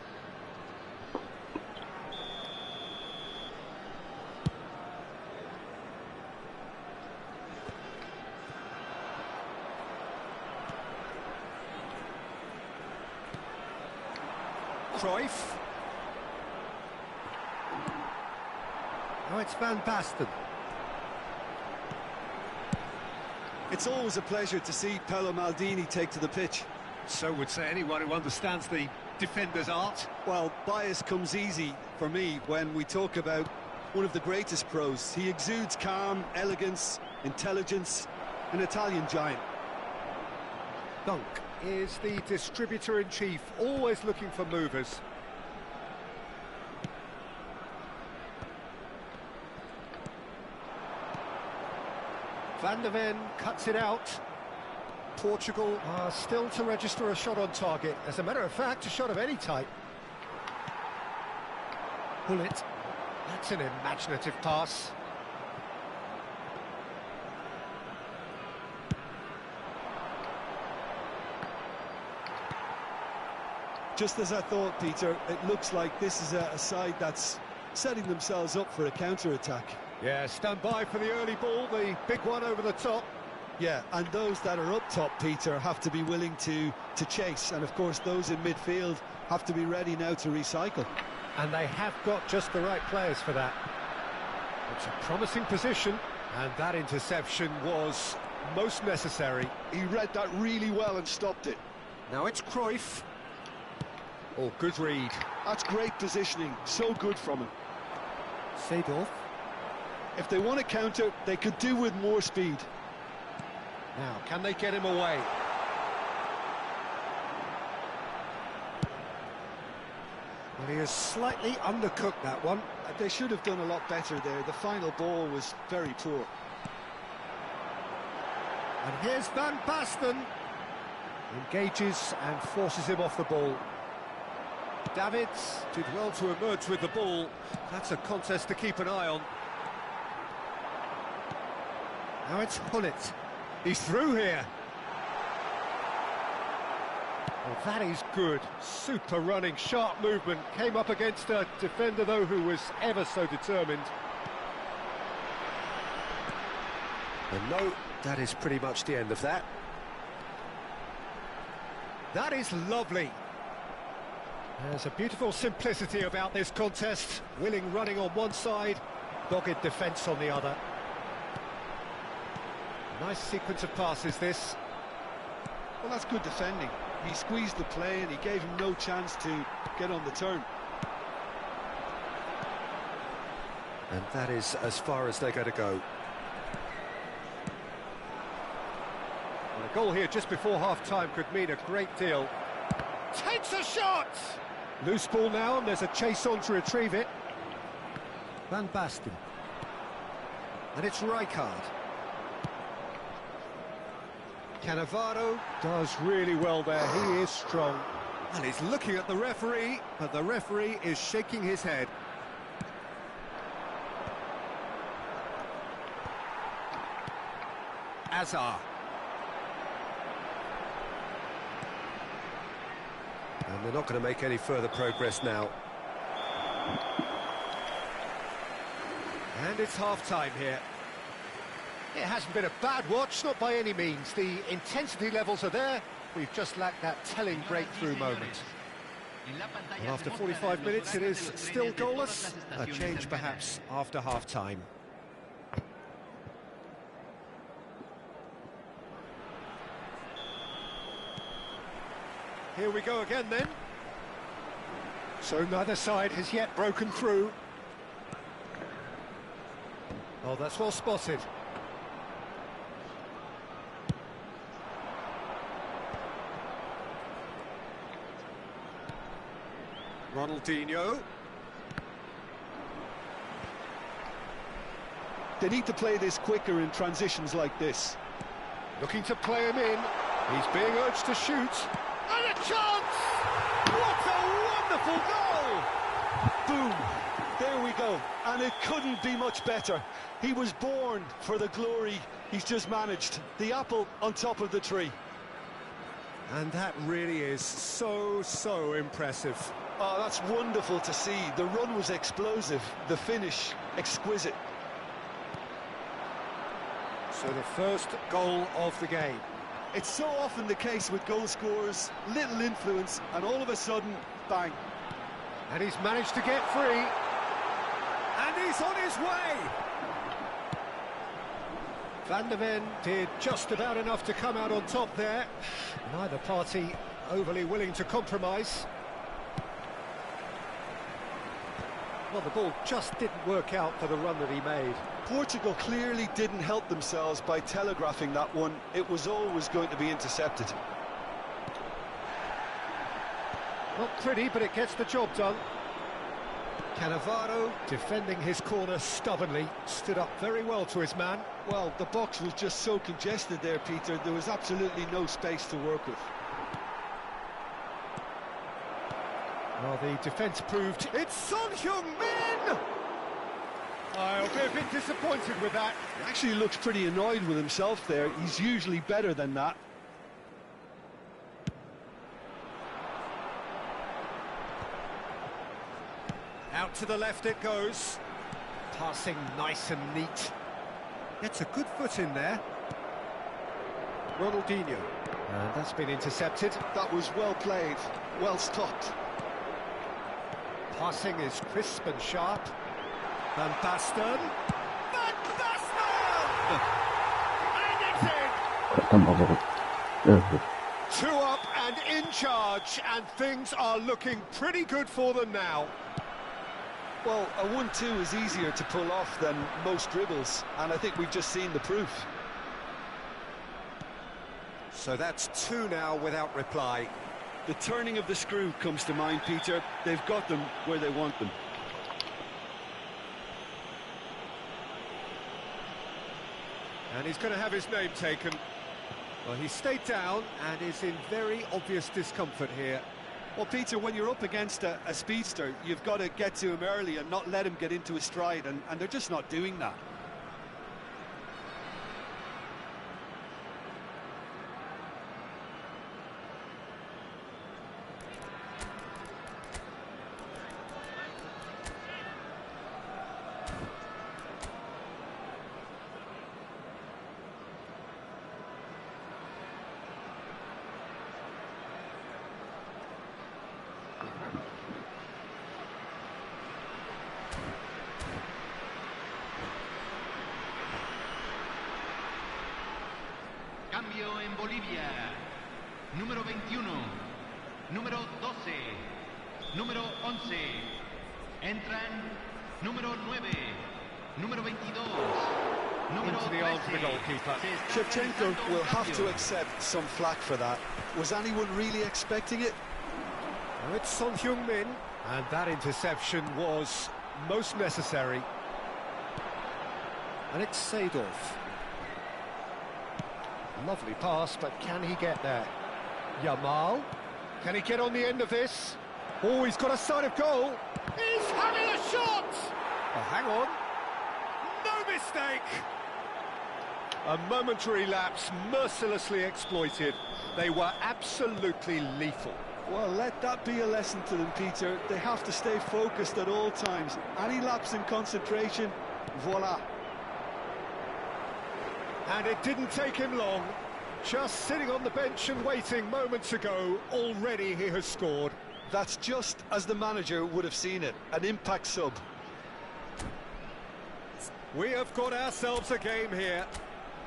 Cruyff. Now it's Van Basten. It's always a pleasure to see Paolo Maldini take to the pitch. So would say anyone who understands the defender's art. Well, bias comes easy for me when we talk about one of the greatest pros. He exudes calm, elegance, intelligence, an Italian giant. Dunk is the distributor-in-chief, always looking for movers. Van der Ven cuts it out. Portugal are still to register a shot on target. As a matter of fact, a shot of any type. Hullet. That's an imaginative pass. Just as I thought, Peter, it looks like this is a side that's setting themselves up for a counter-attack. Yeah, stand by for the early ball, the big one over the top. Yeah, and those that are up top, Peter, have to be willing to chase. And, of course, those in midfield have to be ready now to recycle. And they have got just the right players for that. It's a promising position, and that interception was most necessary. He read that really well and stopped it. Now it's Cruyff. Oh, good read. That's great positioning, so good from him. Seedorf. If they want to counter, they could do with more speed. Now, can they get him away? Well, he has slightly undercooked that one. They should have done a lot better there. The final ball was very poor. And here's Van Basten. Engages and forces him off the ball. Davids did well to emerge with the ball. That's a contest to keep an eye on. Now it's Hullet. He's through here. Well, that is good. Super running, sharp movement. Came up against a defender, though, who was ever so determined. And no, that is pretty much the end of that. That is lovely. There's a beautiful simplicity about this contest. Willing running on one side, dogged defence on the other. Nice sequence of passes, this. Well, that's good defending. He squeezed the play and he gave him no chance to get on the turn. And that is as far as they're going to go. Well, A goal here just before half-time could mean a great deal. Takes a shot! Loose ball now, and there's a chase on to retrieve it. Van Basten. And it's Rijkaard. Cannavaro does really well there, he is strong. And he's looking at the referee, but the referee is shaking his head. Azar. And they're not going to make any further progress now. And it's half-time here. It hasn't been a bad watch, not by any means. The intensity levels are there. We've just lacked that telling breakthrough moment. And after 45 minutes, it is still goalless. A change perhaps after half-time. Here we go again then. So neither side has yet broken through. Oh, that's well spotted. Ronaldinho. They need to play this quicker in transitions like this. Looking to play him in. He's being urged to shoot. And a chance! What a wonderful goal! Boom! There we go. And it couldn't be much better. He was born for the glory he's just managed. The apple on top of the tree. And that really is so impressive. Oh, that's wonderful to see. The run was explosive. The finish, exquisite. So the first goal of the game. It's so often the case with goal scorers, little influence, and all of a sudden, bang. And he's managed to get free. And he's on his way! Van der Ven did just about enough to come out on top there. Neither party overly willing to compromise. Well, the ball just didn't work out for the run that he made. Portugal clearly didn't help themselves by telegraphing that one. It was always going to be intercepted. Not pretty, but it gets the job done. Cannavaro, defending his corner stubbornly, stood up very well to his man. Well, the box was just so congested there, Peter. There was absolutely no space to work with. Well, the defence proved it's Son Heung-min! I'll be a bit disappointed with that. He actually looks pretty annoyed with himself there. He's usually better than that. Out to the left it goes. Passing nice and neat. Gets a good foot in there. Ronaldinho. And that's been intercepted. That was well played, well stopped. Passing is crisp and sharp. Van Basten. Van Basten! And it's in! 2 up and in charge, and things are looking pretty good for them now. Well, a 1-2 is easier to pull off than most dribbles, and I think we've just seen the proof. So that's 2 now without reply. The turning of the screw comes to mind, Peter. They've got them where they want them. And he's going to have his name taken. Well, he stayed down and is in very obvious discomfort here. Well, Peter, when you're up against a speedster, you've got to get to him early and not let him get into his stride, and they're just not doing that. Cambio en Bolivia. Número 21. Número 12. Número 11. Entran número 9. Número 22. into the arms of the goalkeeper. Shevchenko will have to accept some flack for that. Was anyone really expecting it? Now it's Son Heung-min, and that interception was most necessary. And it's Seedorf. Lovely pass, but can he get there? Yamal, can he get on the end of this? Oh, he's got a sight of goal. He's having a shot! Oh, hang on. No mistake! A momentary lapse, mercilessly exploited. They were absolutely lethal. Well, let that be a lesson to them, Peter. They have to stay focused at all times. Any lapse in concentration, voila. And it didn't take him long. Just sitting on the bench and waiting moments ago, already he has scored. That's just as the manager would have seen it, an impact sub. We have got ourselves a game here.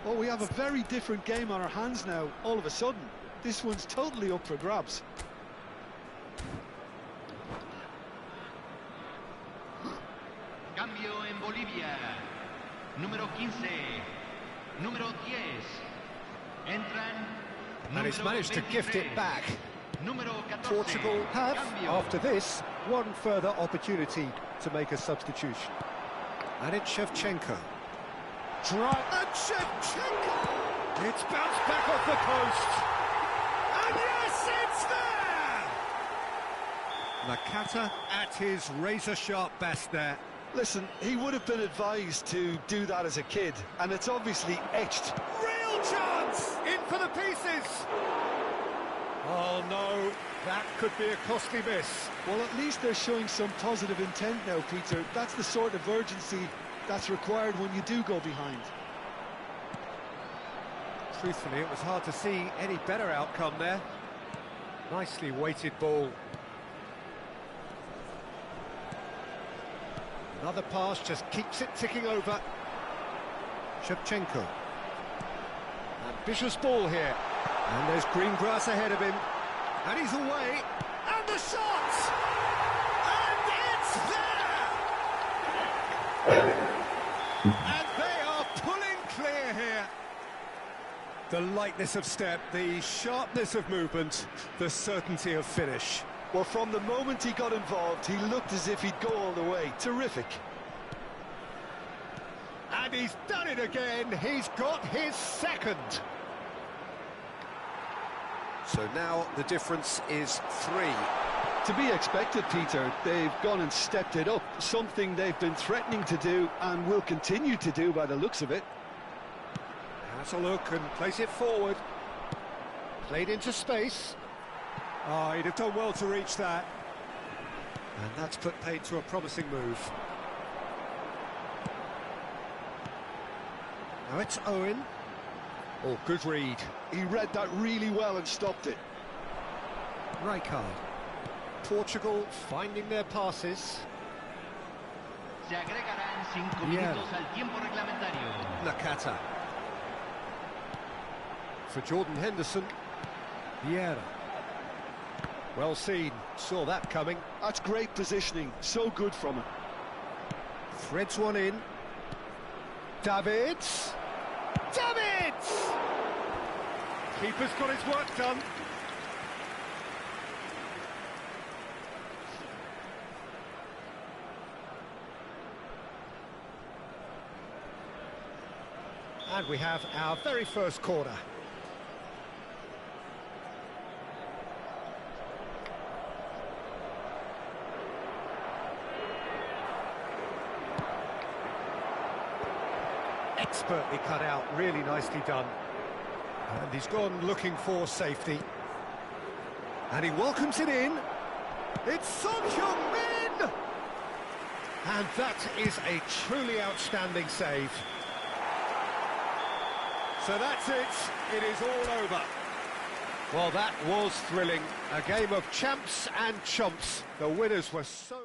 Oh, we have a very different game on our hands now, all of a sudden. This one's totally up for grabs. Cambio en Bolivia. Número 15. Número 10. Entran. And he's managed to gift it back. Número 14. Portugal have, Cambio. after this, one further opportunity to make a substitution. And it's Shevchenko. And Shevchenko! It's bounced back off the post. And yes, it's there! Nakata at his razor-sharp best there. Listen, he would have been advised to do that as a kid, and it's obviously etched. Real chance! In for the pieces! Oh no, that could be a costly miss. Well, at least they're showing some positive intent now, Peter. That's the sort of urgency that's required when you do go behind. Truthfully, it was hard to see any better outcome there. Nicely weighted ball. Another pass just keeps it ticking over. Shevchenko. Ambitious ball here. And there's green grass ahead of him. And he's away. And the shot! And it's there! And they are pulling clear here. The lightness of step, the sharpness of movement, the certainty of finish. Well, from the moment he got involved, he looked as if he'd go all the way. Terrific. And he's done it again. He's got his second. So now the difference is 3. To be expected, Peter. They've gone and stepped it up. Something they've been threatening to do and will continue to do by the looks of it. Has a look and plays it forward. Played into space. Oh, he'd have done well to reach that. And that's put paid to a promising move. Now it's Owen. Oh, good read. He read that really well and stopped it. Rijkaard. Portugal finding their passes. Se agregarán 5 Yeah. minutos al tiempo reglamentario. Nakata. For Jordan Henderson. Vieira. Well seen, saw that coming. That's great positioning, so good from him. Threads one in. Davids! Davids! Keeper's got his work done. And we have our very first corner. Expertly cut out, really nicely done. And he's gone looking for safety. And he welcomes it in. It's Son Heung-min! And that is a truly outstanding save. So that's it. It is all over. Well, that was thrilling. A game of champs and chumps. The winners were so...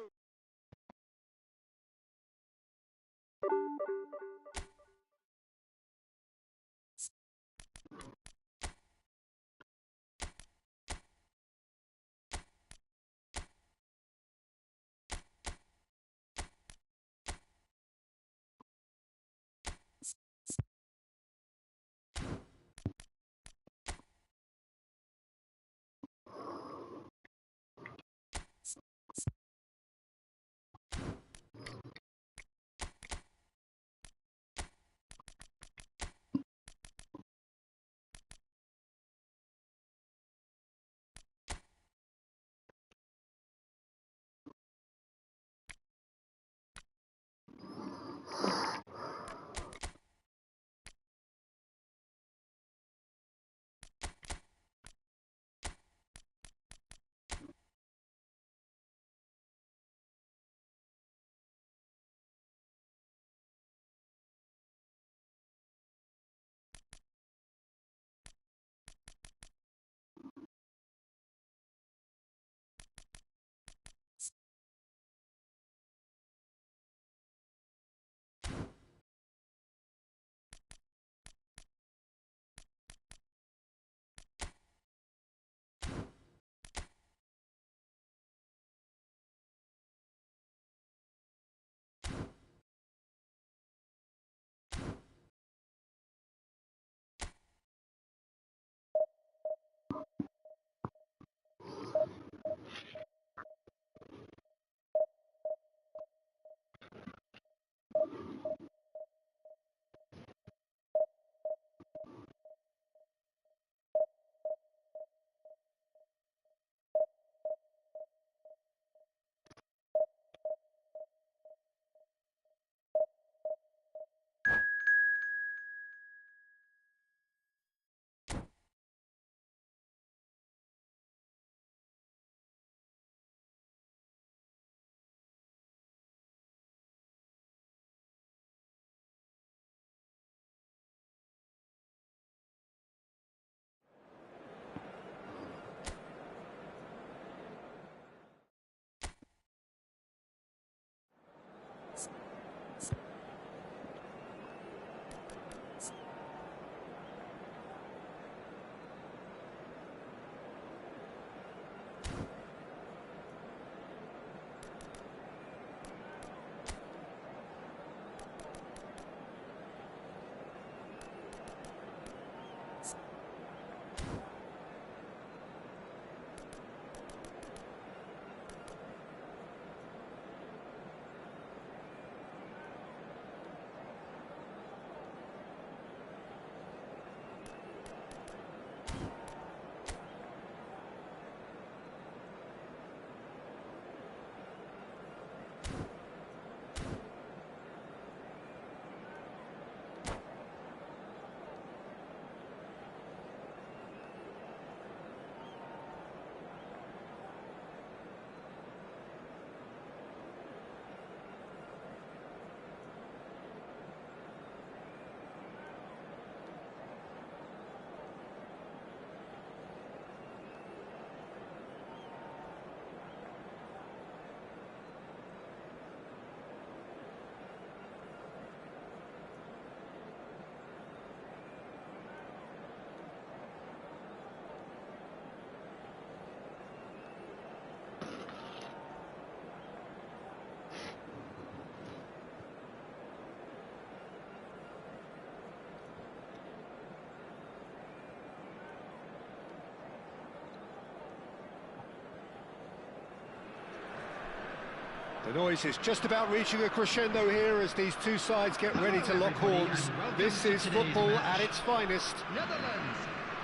noise is just about reaching a crescendo here as these two sides get ready to lock horns. This is football at its finest. Netherlands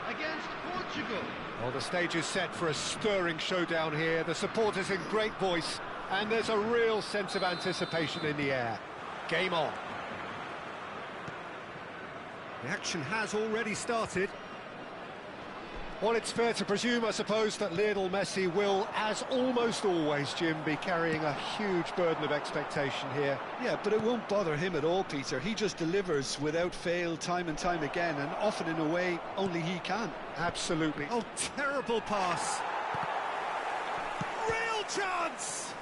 against Portugal. Well, the stage is set for a stirring showdown here. The supporters in great voice, and there's a real sense of anticipation in the air. Game on. The action has already started. Well, it's fair to presume, I suppose, that Lionel Messi will, as almost always, Jim, be carrying a huge burden of expectation here. Yeah, but it won't bother him at all, Peter. He just delivers without fail time and time again, and often in a way only he can. Absolutely. Oh, terrible pass. Real chance!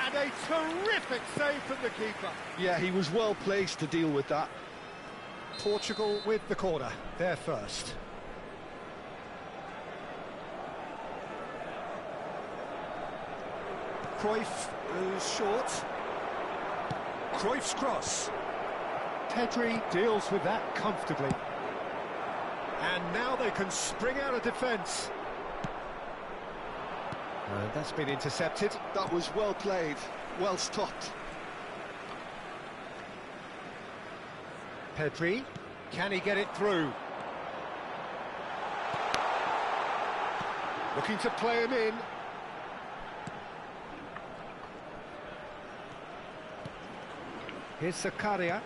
And a terrific save from the keeper. Yeah, he was well placed to deal with that. Portugal with the corner. They're first. Cruyff goes short. Cruyff's cross. Pedri deals with that comfortably. And now they can spring out of defence. That's been intercepted. That was well played, well stopped. Pedri, can he get it through? Looking to play him in. Here's Zakaria,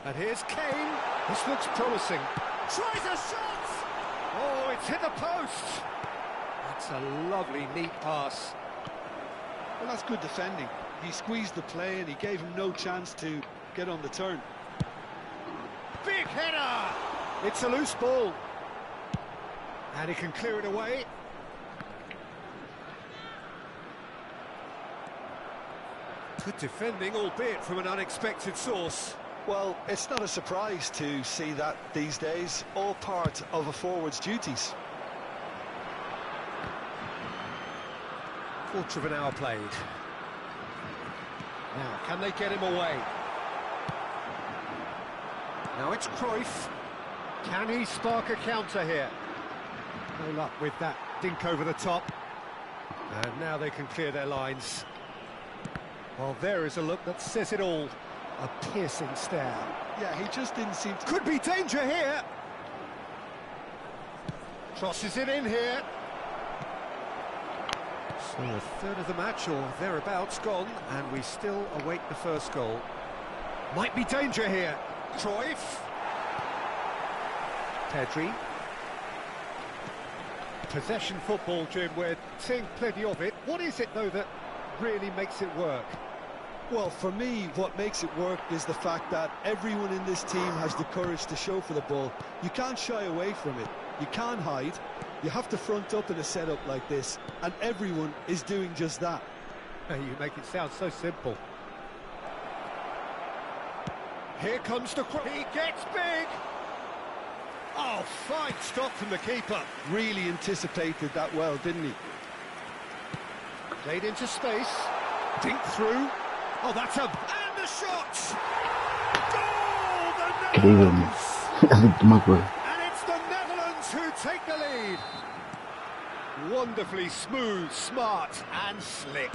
and here's Kane. This looks promising. Tries a shot! Oh, it's hit the post! That's a lovely, neat pass. Well, that's good defending. He squeezed the play and he gave him no chance to get on the turn. Big header! It's a loose ball. And he can clear it away. Good defending, albeit from an unexpected source. Well, it's not a surprise to see that these days, all part of a forward's duties. Quarter of an hour played. Now, can they get him away? Now it's Cruyff. Can he spark a counter here? No luck with that dink over the top. And now they can clear their lines. Well, there is a look that says it all. A piercing stare. Yeah, he just didn't seem to... Could be danger here. Crosses it in here. So a third of the match or thereabouts gone, and we still await the first goal. Might be danger here. Cruyff. Pedri. Possession football, Jim, we're seeing plenty of it. What is it, though, that really makes it work? Well, for me, what makes it work is the fact that everyone in this team has the courage to show for the ball. You can't shy away from it. You can't hide. You have to front up in a setup like this, and everyone is doing just that. You make it sound so simple. Here comes the cross. He gets big. Oh, fine stop from the keeper. Really anticipated that well, didn't he? Played into space. Dink through. Oh, that's a... And the shot! Goal! The Netherlands! And it's the Netherlands who take the lead. Wonderfully smooth, smart and slick.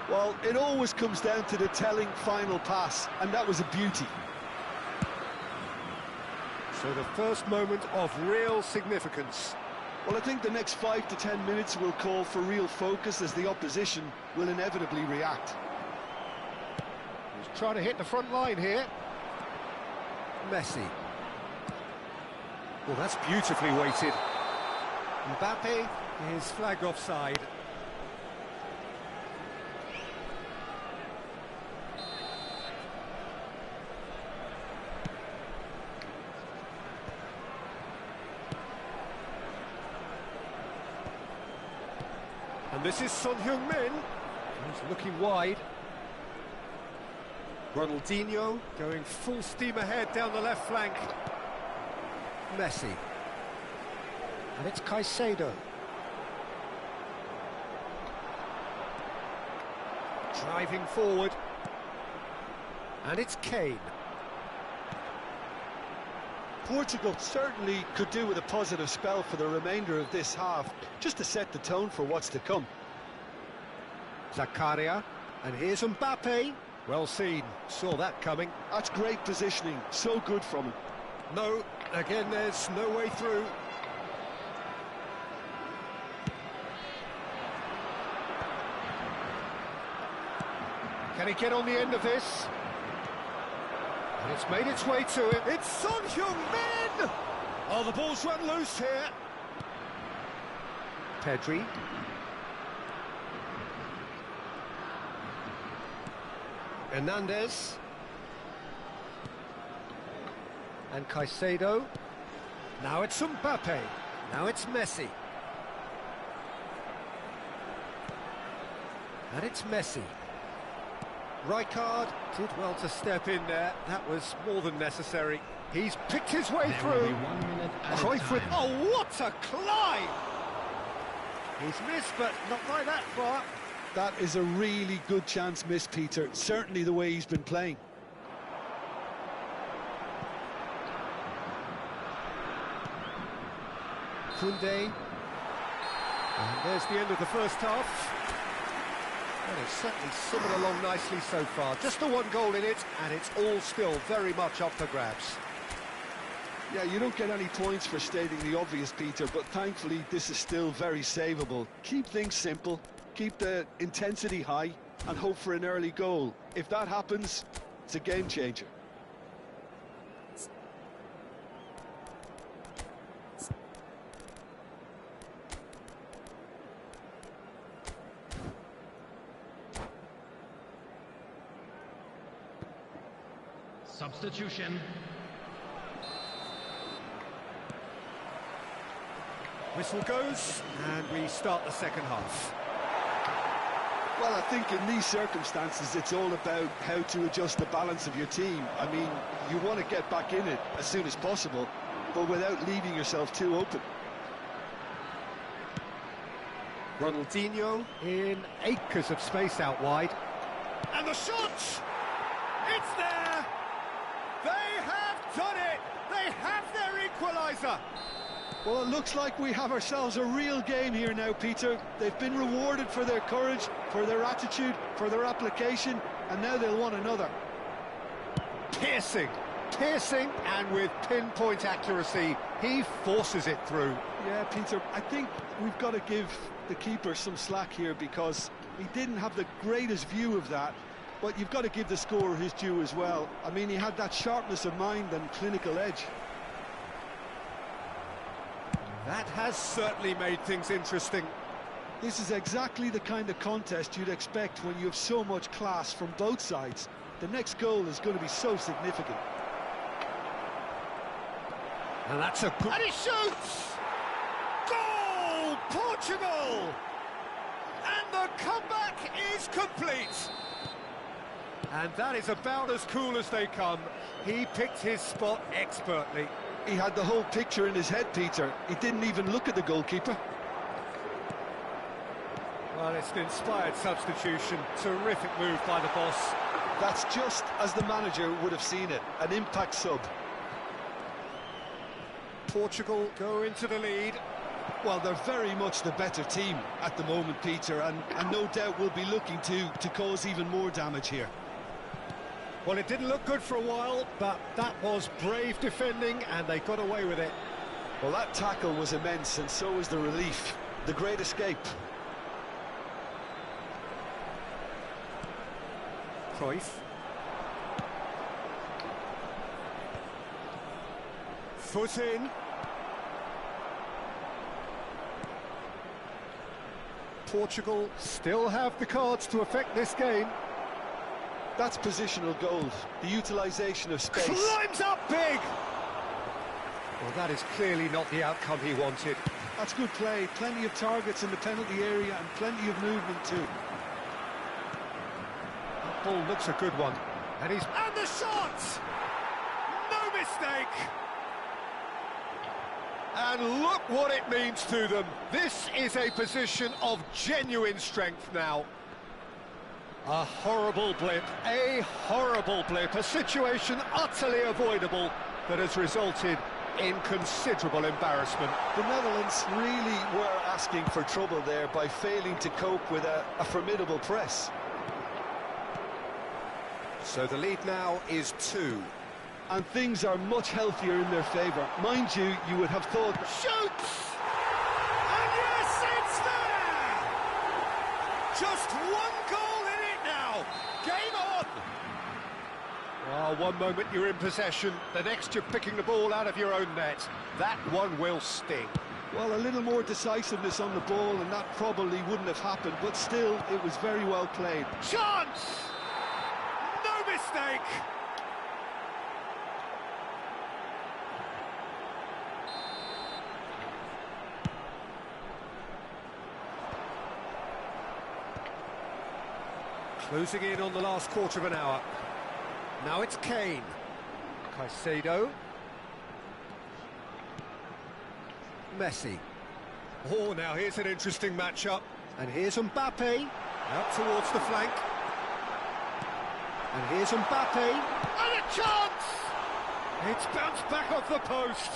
Well, it always comes down to the telling final pass, and that was a beauty. So the first moment of real significance. Well, I think the next 5 to 10 minutes will call for real focus as the opposition will inevitably react. He's trying to hit the front line here. Messi. Well, that's beautifully weighted. Mbappe is flagged offside. And this is Son Heung-min. He's looking wide. Ronaldinho going full steam ahead down the left flank. Messi. And it's Caicedo. Driving forward. And it's Kane. Portugal certainly could do with a positive spell for the remainder of this half, just to set the tone for what's to come. Zakaria. And here's Mbappe. Well seen, saw that coming. That's great positioning, so good from him. No, again there's no way through. Can he get on the end of this? And it's made its way to him. It's Son Heung-min! Oh, the ball's run loose here. Pedri. Hernandez. And Caicedo. Now it's Mbappe. Now it's Messi. And it's Messi. Rijkaard did well to step in there. That was more than necessary. He's picked his way through. Cruyff with... Oh, what a climb! He's missed, but not by that far. That is a really good chance missed, Peter. Certainly the way he's been playing. Koundé. And there's the end of the first half. And it's certainly simmered along nicely so far. Just the one goal in it, and it's all still very much up for grabs. Yeah, you don't get any points for stating the obvious, Peter, but thankfully this is still very savable. Keep things simple, keep the intensity high, and hope for an early goal. If that happens, it's a game changer. Substitution. Whistle goes, and we start the second half. Well, I think in these circumstances, it's all about how to adjust the balance of your team. I mean, you want to get back in it as soon as possible, but without leaving yourself too open. Ronaldinho in acres of space out wide. And the shot! It's there! They have done it! They have their equaliser! Well, it looks like we have ourselves a real game here now, Peter. They've been rewarded for their courage, for their attitude, for their application, and now they'll want another. Piercing, and with pinpoint accuracy, he forces it through. Yeah, Peter, I think we've got to give the keeper some slack here because he didn't have the greatest view of that, but you've got to give the scorer his due as well. I mean, he had that sharpness of mind and clinical edge. That has certainly made things interesting. This is exactly the kind of contest you'd expect when you have so much class from both sides. The next goal is going to be so significant. And that's a good... And he shoots! Goal! Portugal! And the comeback is complete! And that is about as cool as they come. He picked his spot expertly. He had the whole picture in his head, Peter. He didn't even look at the goalkeeper. Well, it's an inspired substitution. Terrific move by the boss. That's just as the manager would have seen it. An impact sub. Portugal go into the lead. Well, they're very much the better team at the moment, Peter, and no doubt will be looking to cause even more damage here. Well, it didn't look good for a while, but that was brave defending, and they got away with it. Well, that tackle was immense, and so was the relief. The great escape. Cruyff. Foot in. Portugal still have the cards to affect this game. That's positional gold, the utilisation of space. Climbs up big! Well, that is clearly not the outcome he wanted. That's good play, plenty of targets in the penalty area and plenty of movement too. That ball looks a good one. And the shot! No mistake! And look what it means to them. This is a position of genuine strength now. A horrible blip, a situation utterly avoidable that has resulted in considerable embarrassment. The Netherlands really were asking for trouble there by failing to cope with a formidable press. So the lead now is 2. And things are much healthier in their favour. Mind you, you would have thought... Shoots! And yes, it's there! Just one goal in it now. Game on! Oh, one moment you're in possession, the next you're picking the ball out of your own net. That one will sting. Well, a little more decisiveness on the ball, and that probably wouldn't have happened, but still, it was very well played. Chance! No mistake! Closing in on the last quarter of an hour. Now it's Kane. Caicedo. Messi. Oh, now here's an interesting matchup. And here's Mbappe. Out towards the flank. And here's Mbappe. And a chance! It's bounced back off the post.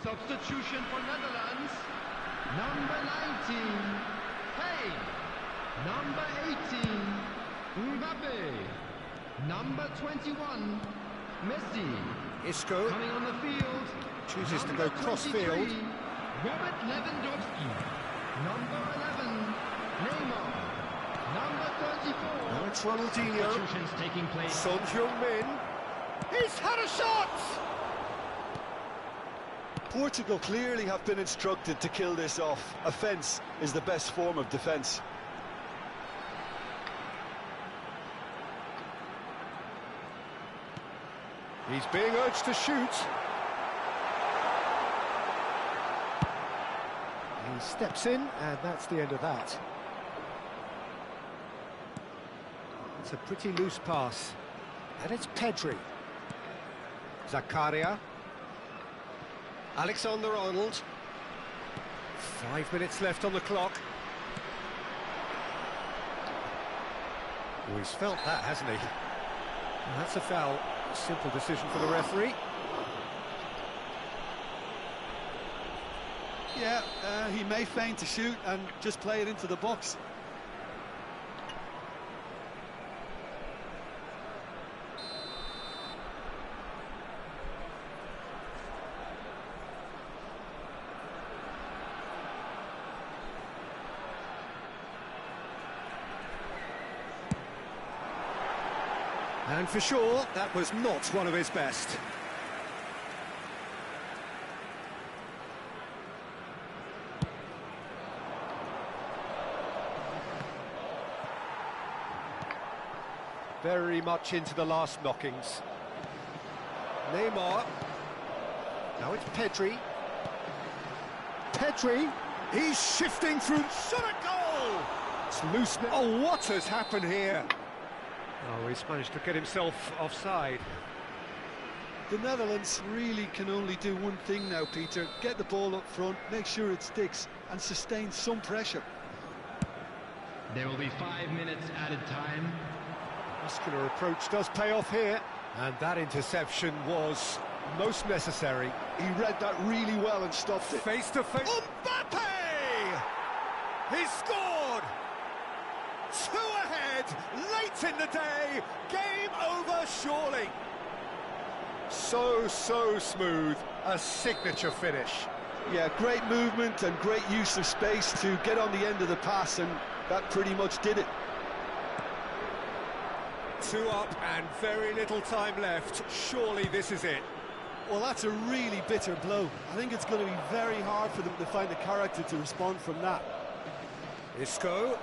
Substitution for Netherlands. Number 19, Hey. Number 18, Mbappe. Number 21, Messi. Isco Coming on the field. chooses to Number go cross-field. 23, Robert Lewandowski. Number 11, Neymar. Number 34. Now it's Ronaldinho. Substitutions taking place. Son Heung-min. He's had a shot! Portugal clearly have been instructed to kill this off. Offence is the best form of defence. He's being urged to shoot. He steps in, and that's the end of that. It's a pretty loose pass. And it's Pedri. Zakaria. Alexander-Arnold. 5 minutes left on the clock. Oh, he's felt that, hasn't he? And that's a foul. A simple decision for the referee. Yeah, he may feign to shoot and just play it into the box. And for sure, that was not one of his best. Very much into the last knockings. Neymar. Now it's Pedri. Pedri. He's shifting through. Shot a goal! It's loose now. Oh, what has happened here? Oh, he's managed to get himself offside. The Netherlands really can only do one thing now, Peter. Get the ball up front, make sure it sticks, and sustain some pressure. There will be 5 minutes added time. Muscular approach does pay off here. And that interception was most necessary. He read that really well and stopped it. Face to face. Mbappe! He scored! 2 ahead, late in the day, game over surely. So smooth, a signature finish. Yeah, great movement and great use of space to get on the end of the pass, and that pretty much did it. 2 up and very little time left. Surely this is it. Well, that's a really bitter blow. I think it's going to be very hard for them to find the character to respond from that. Isco.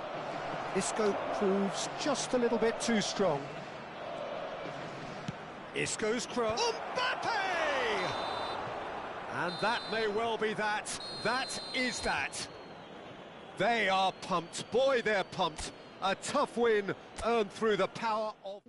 Isco proves just a little bit too strong. Isco's cross. Mbappe! And that may well be that. That is that. They are pumped. Boy, they're pumped. A tough win earned through the power of...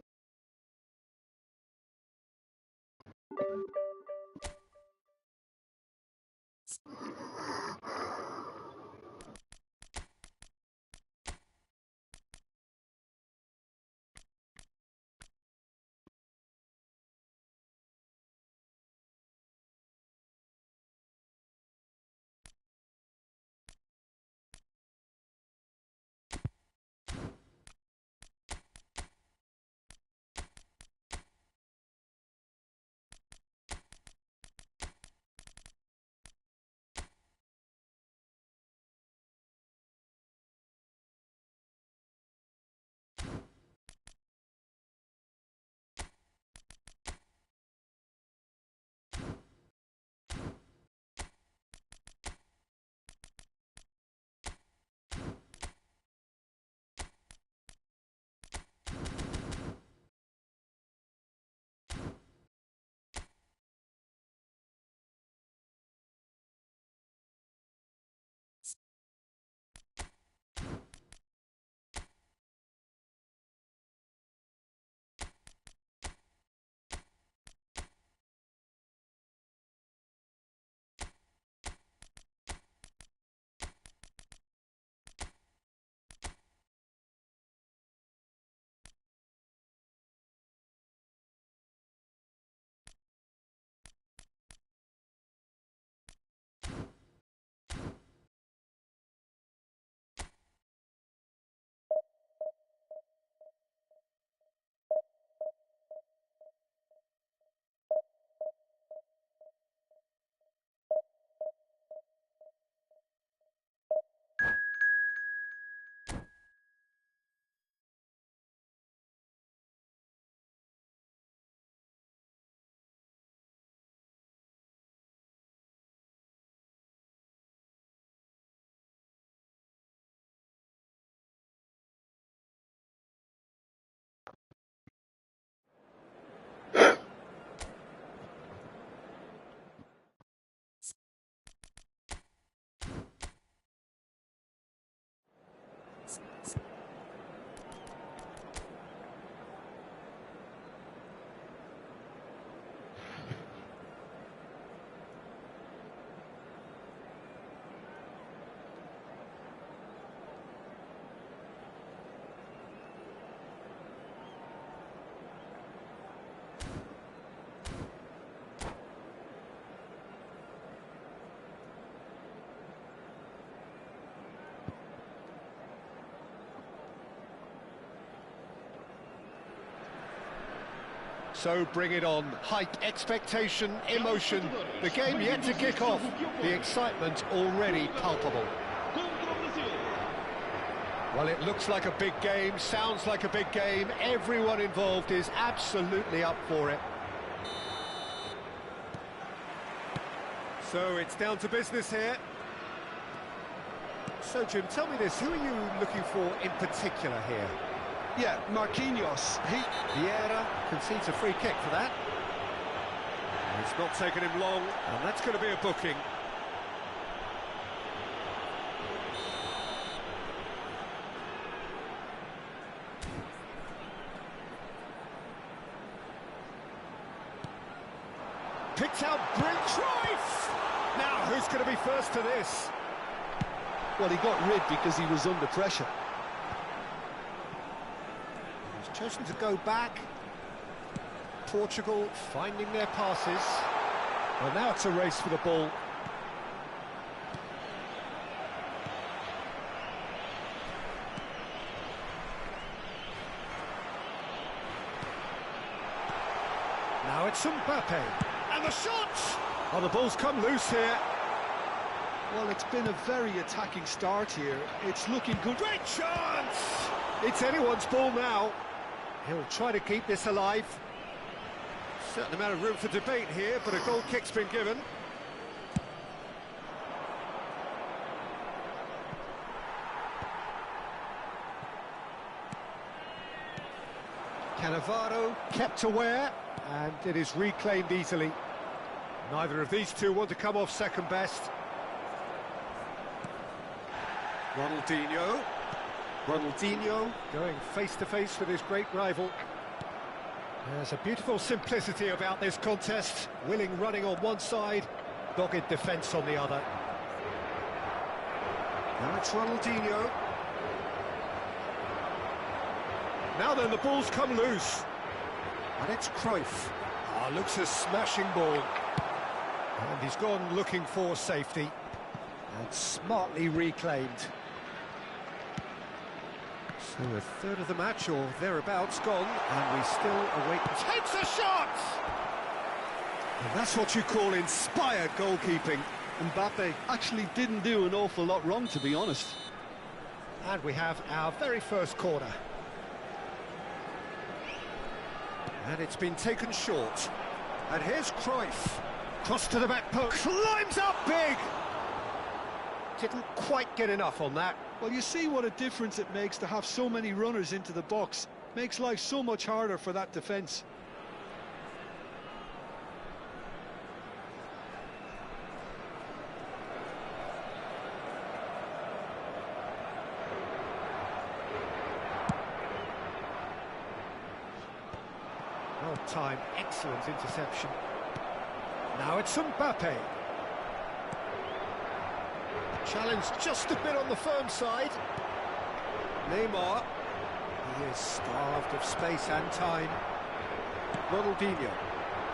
So bring it on. Hype, expectation, emotion. The game yet to kick off. The excitement already palpable. Well, it looks like a big game, sounds like a big game. Everyone involved is absolutely up for it. So it's down to business here. So, Jim, tell me this. Who are you looking for in particular here? Yeah, Marquinhos. Bora concedes a free kick for that. And it's not taken him long, and that's going to be a booking. Picked out Brent Cruyff! Now, who's going to be first to this? Well, he got rid because he was under pressure. He's chosen to go back. Portugal finding their passes. Well, now it's a race for the ball. Now it's Mbappe. And the shot! Oh, the ball's come loose here. Well, it's been a very attacking start here. It's looking good. Great chance! It's anyone's ball now. He'll try to keep this alive. Certain amount of room for debate here, but a goal kick's been given. Cannavaro kept aware. and it is reclaimed easily. Neither of these two want to come off second best. Ronaldinho going face to face with his great rival. There's a beautiful simplicity about this contest. Willing running on one side, dogged defence on the other. Now it's Ronaldinho. Now then, the ball's come loose. And it's Cruyff. Looks a smashing ball. And he's gone looking for safety. And smartly reclaimed. So a third of the match, or thereabouts, gone. And we still await... Takes a shot! And that's what you call inspired goalkeeping. Mbappe actually didn't do an awful lot wrong, to be honest. And we have our very first corner. And it's been taken short. And here's Cruyff. Cross to the back post. Climbs up big! Didn't quite get enough on that. Well, you see what a difference it makes to have so many runners into the box. Makes life so much harder for that defence. Well timed, excellent interception. Now it's Mbappe. Challenge just a bit on the firm side. Neymar. He is starved of space and time. Ronaldinho.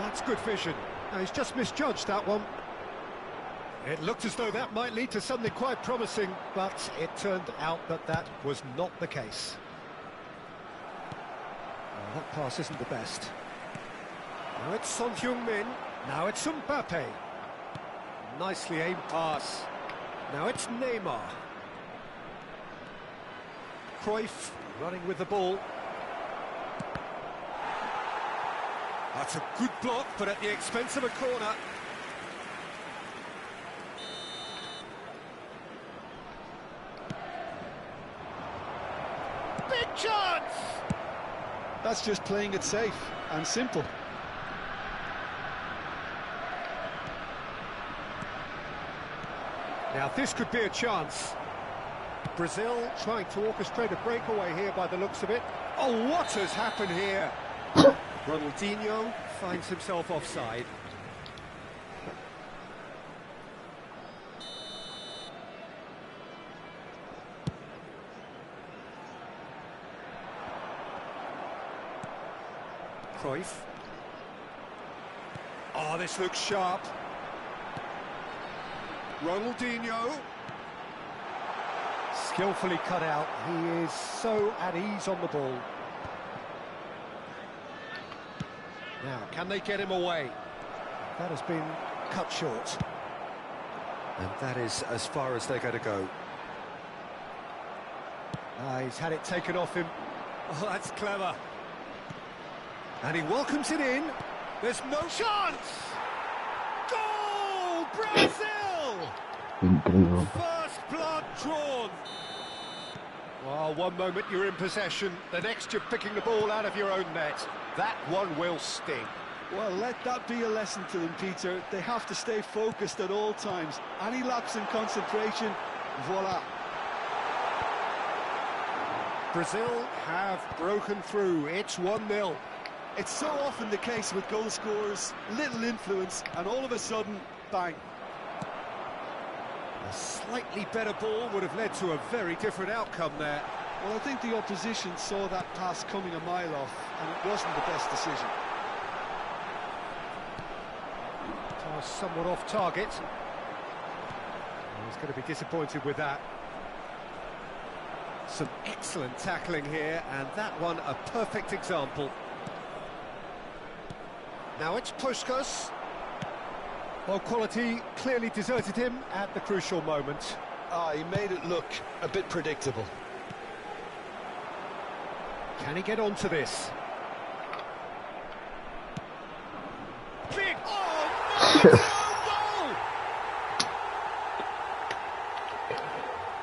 That's good vision. Now he's just misjudged that one. It looked as though that might lead to something quite promising, but it turned out that that was not the case. Well, that pass isn't the best. Now it's Son Heung-min. Now it's Mbappe. Nicely aimed pass. Now it's Neymar. Cruyff running with the ball. That's a good block, but at the expense of a corner. Big chance! That's just playing it safe and simple. Now this could be a chance. Brazil trying to orchestrate a breakaway here by the looks of it. Oh, what has happened here? Ronaldinho finds himself offside. Cruyff. Oh, this looks sharp. Ronaldinho. Skillfully cut out. He is so at ease on the ball. Now, can they get him away? That has been cut short. And that is as far as they're going to go. He's had it taken off him. Oh, that's clever. And he welcomes it in. There's no chance! Goal! Brazil! Incredible. First blood drawn. Well, one moment you're in possession, the next you're picking the ball out of your own net. That one will sting. Well, let that be a lesson to them, Peter. They have to stay focused at all times. Any lapse in concentration, voila. Brazil have broken through. It's 1-0. It's so often the case with goal scorers, little influence, and all of a sudden, bang. A slightly better ball would have led to a very different outcome there. Well, I think the opposition saw that pass coming a mile off, and it wasn't the best decision. Pass somewhat off target. He's going to be disappointed with that. Some excellent tackling here, and that one a perfect example. Now it's Puskas. Well, quality clearly deserted him at the crucial moment. He made it look a bit predictable. Can he get onto this? Big! Oh,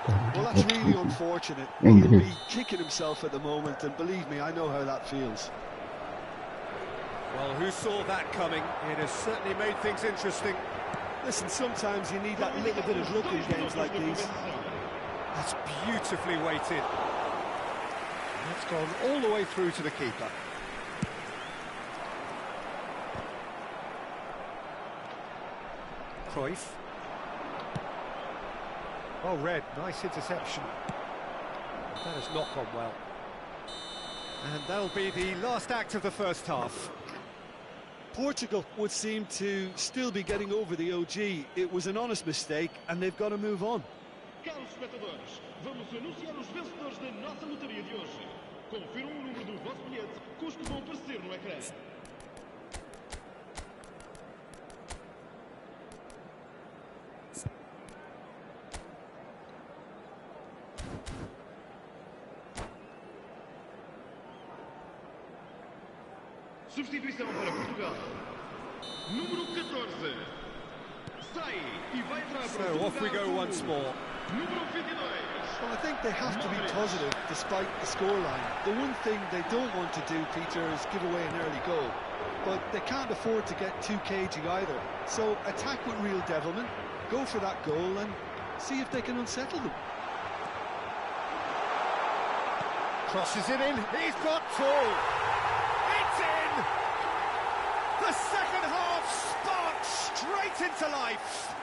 no! Well, that's really unfortunate. He'll be kicking himself at the moment, and believe me, I know how that feels. Well, who saw that coming? It has certainly made things interesting. Listen, sometimes you need that little bit of luck in games like these. That's beautifully weighted. That's gone all the way through to the keeper. Cruyff. Oh, Red, nice interception. That has not gone well. And that'll be the last act of the first half. Portugal would seem to still be getting over the OG. It was an honest mistake, and they've got to move on. Caros espectadores, vamos anunciar os vencedores da nossa lotaria de hoje. Confiram o número do vosso bilhete, com os que vão aparecer no ecrã. Substituição para Portugal. Número 14. Sai e vai entrar para So off we go once more. Número 22. Well, I think they have to be positive despite the scoreline. The one thing they don't want to do, Peter, is give away an early goal. But they can't afford to get too cagey either. So attack with real devilment, go for that goal and see if they can unsettle them. Crosses it in, he's got two! It's in! The second half sparks straight into life!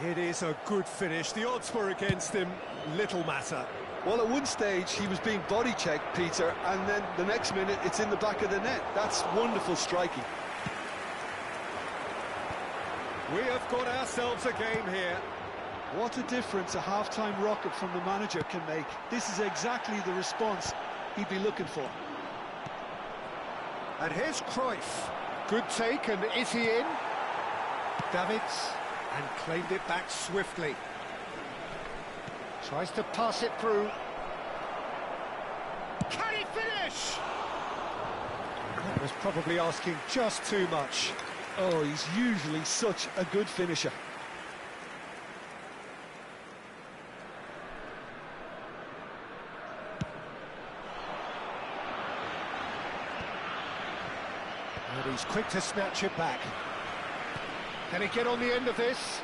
It is a good finish. The odds were against him. Little matter. Well, at one stage he was being body checked, Peter, and then the next minute it's in the back of the net. That's wonderful striking. We have got ourselves a game here. What a difference a half-time rocket from the manager can make. This is exactly the response he'd be looking for. And here's Cruyff. Good take, and is he in? Davids, and claimed it back swiftly. Tries to pass it through. Can he finish? That was probably asking just too much. Oh, he's usually such a good finisher. And he's quick to snatch it back. Can he get on the end of this?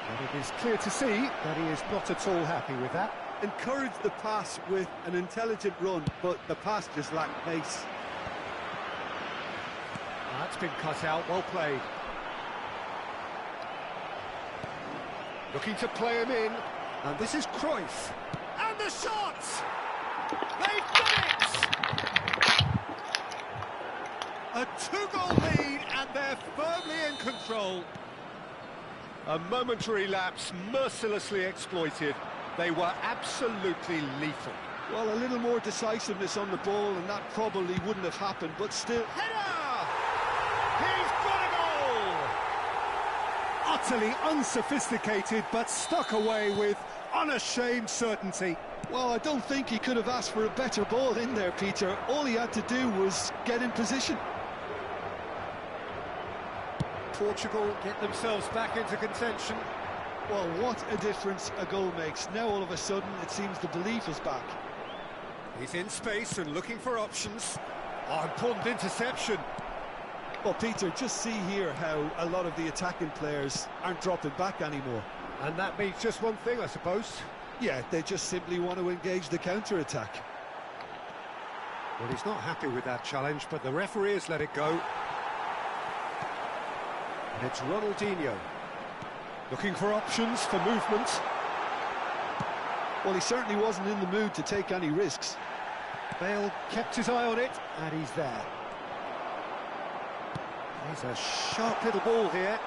And it is clear to see that he is not at all happy with that. Encouraged the pass with an intelligent run, but the pass just lacked pace. That's been cut out, well played. Looking to play him in, and this is Cruyff. And the shot! They've done it! A two-goal lead, and they're firmly in control. A momentary lapse, mercilessly exploited. They were absolutely lethal. Well, a little more decisiveness on the ball, and that probably wouldn't have happened, but still... Header! He's got a goal! Utterly unsophisticated, but stuck away with unashamed certainty. Well, I don't think he could have asked for a better ball in there, Peter. All he had to do was get in position. Portugal get themselves back into contention. Well, what a difference a goal makes. Now all of a sudden it seems the belief is back. He's in space and looking for options. Oh, important interception. Well, Peter, just see here how a lot of the attacking players aren't dropping back anymore. And that means just one thing, I suppose. Yeah, they just simply want to engage the counter-attack. Well, he's not happy with that challenge, but the referee has let it go. And it's Ronaldinho. Looking for options for movement. Well, he certainly wasn't in the mood to take any risks. Bale kept his eye on it, and he's there. There's a sharp little ball here.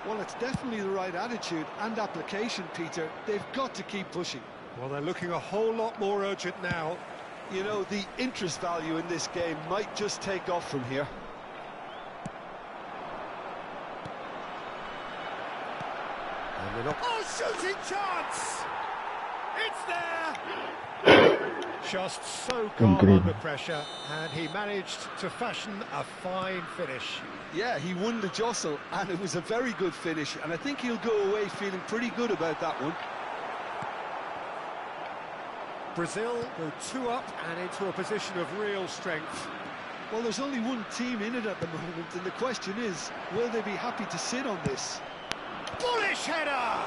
Well, it's definitely the right attitude and application, Peter. They've got to keep pushing. Well, they're looking a whole lot more urgent now. You know, the interest value in this game might just take off from here. And they're not... Oh, shooting chance! It's there! Just so calm under pressure, and he managed to fashion a fine finish. Yeah, he won the jostle, and it was a very good finish, and I think he'll go away feeling pretty good about that one. Brazil go 2 up and into a position of real strength. Well, there's only one team in it at the moment, and the question is, will they be happy to sit on this? Bullish header!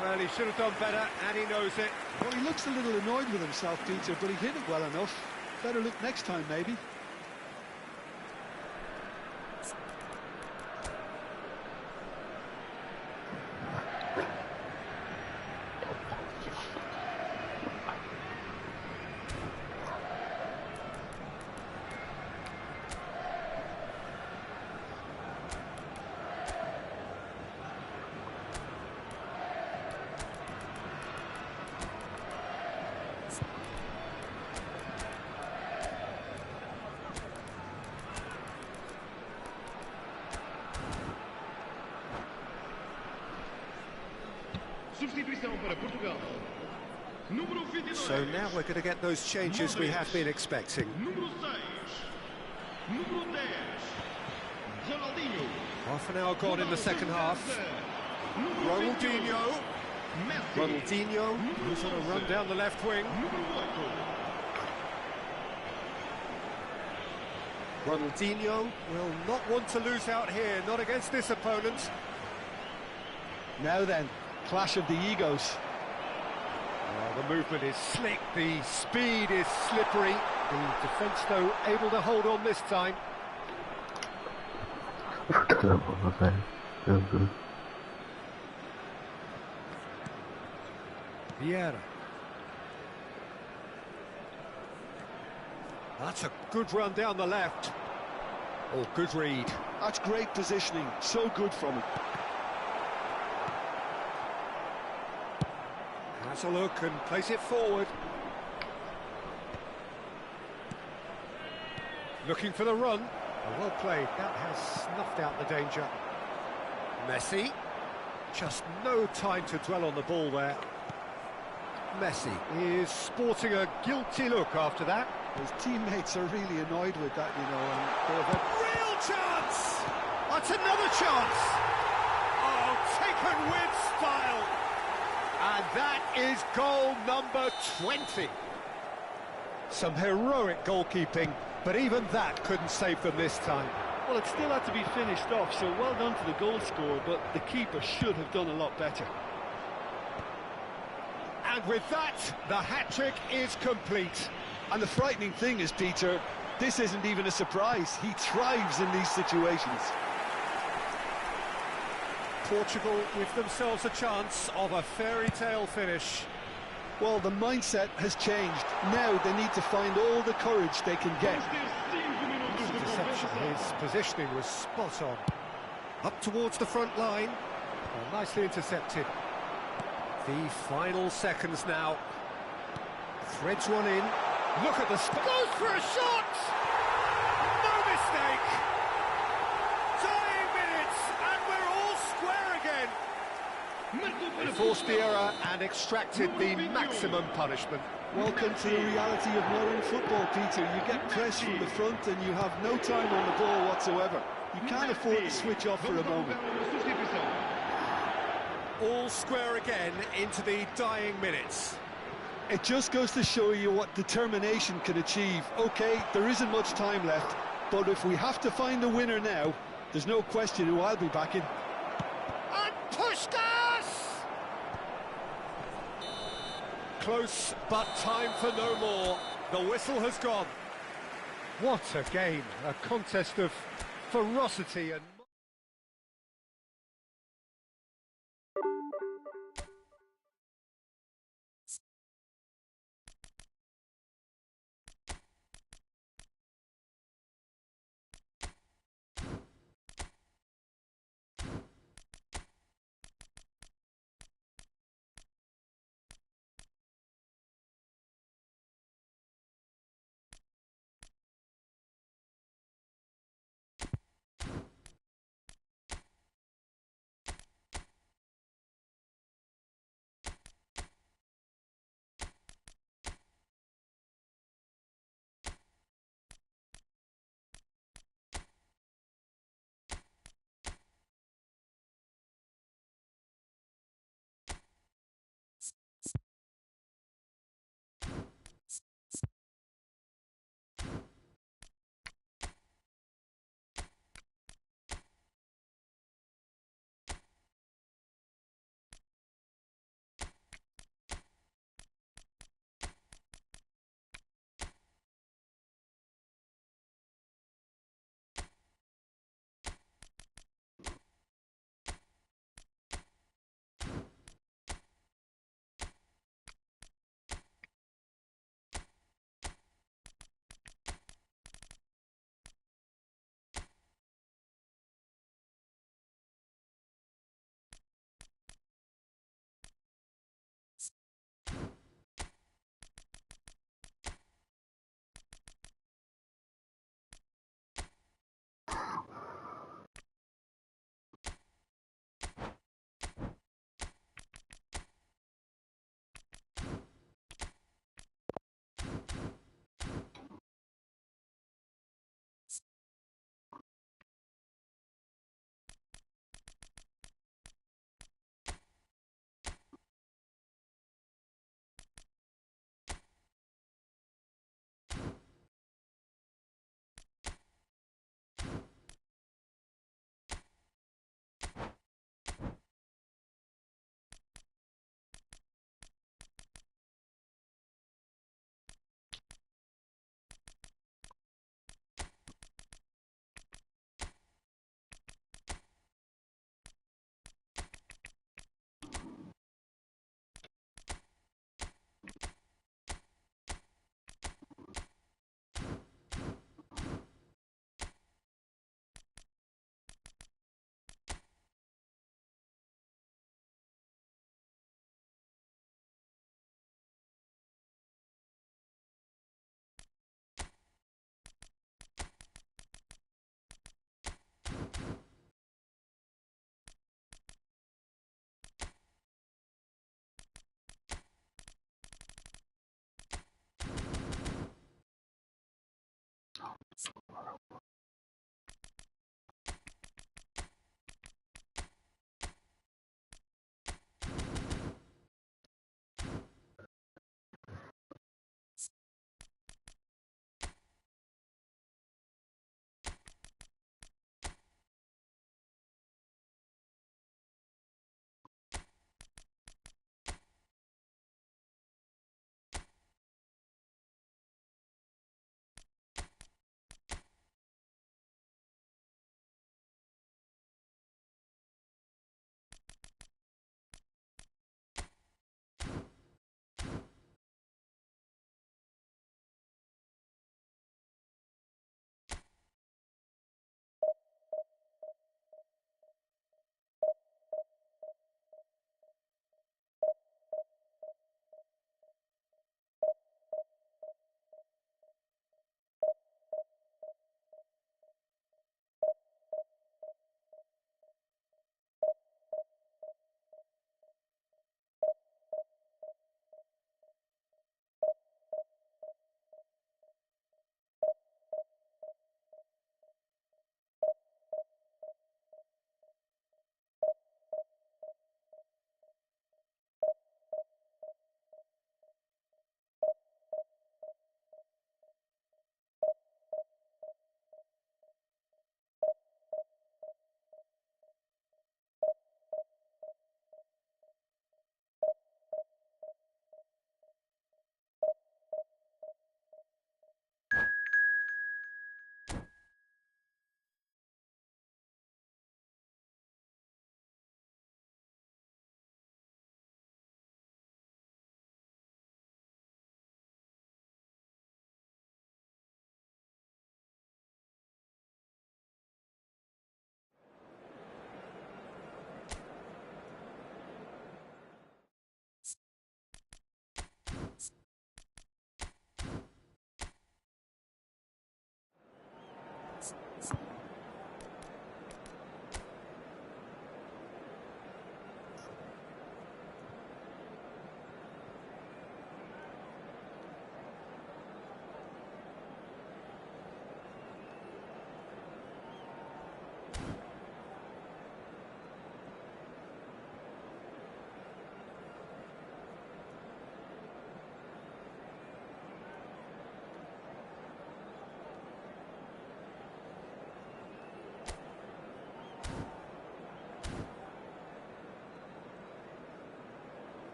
Well, he should have done better, and he knows it. Well, he looks a little annoyed with himself, Peter, but he hit it well enough. Better look next time, maybe. Substituição para Portugal. Número 22. So now we're going to get those changes we have been expecting. Número 6. Número 10. Ronaldinho. Half an hour gone in the second half. Ronaldinho. Ronaldinho, who's on a run down the left wing. Ronaldinho will not want to lose out here, not against this opponent. Now then, clash of the egos. Well, the movement is slick, the speed is slippery. The defence, though, able to hold on this time. Vieira. That's a good run down the left. Oh, good read. That's great positioning, so good from him. Has a look and plays it forward. Looking for the run. Oh, well played. That has snuffed out the danger. Messi. Just no time to dwell on the ball there. Messi is sporting a guilty look after that. His teammates are really annoyed with that, you know, and they've had... Real chance! That's another chance! Oh, taken with style! And that is goal number 20. Some heroic goalkeeping, but even that couldn't save them this time. Well, it still had to be finished off, so well done to the goal scorer, but the keeper should have done a lot better. And with that, the hat-trick is complete. And the frightening thing is, Peter, this isn't even a surprise. He thrives in these situations. Portugal give themselves a chance of a fairy tale finish. Well, the mindset has changed. Now they need to find all the courage they can get. Deception. His positioning was spot on. Up towards the front line. Oh, nicely intercepted. The final seconds now. Threads one in. Look at the... Goes for a shot! No mistake! Dying minutes, and we're all square again. They forced the error and extracted the maximum punishment. Welcome to the reality of modern football, Peter. You get pressed from the front and you have no time on the ball whatsoever. You can't afford to switch off for a moment. All square again into the dying minutes. It just goes to show you what determination can achieve. OK, there isn't much time left, but if we have to find a winner now, there's no question who I'll be backing. And Puskás! Close, but time for no more. The whistle has gone. What a game, a contest of ferocity and...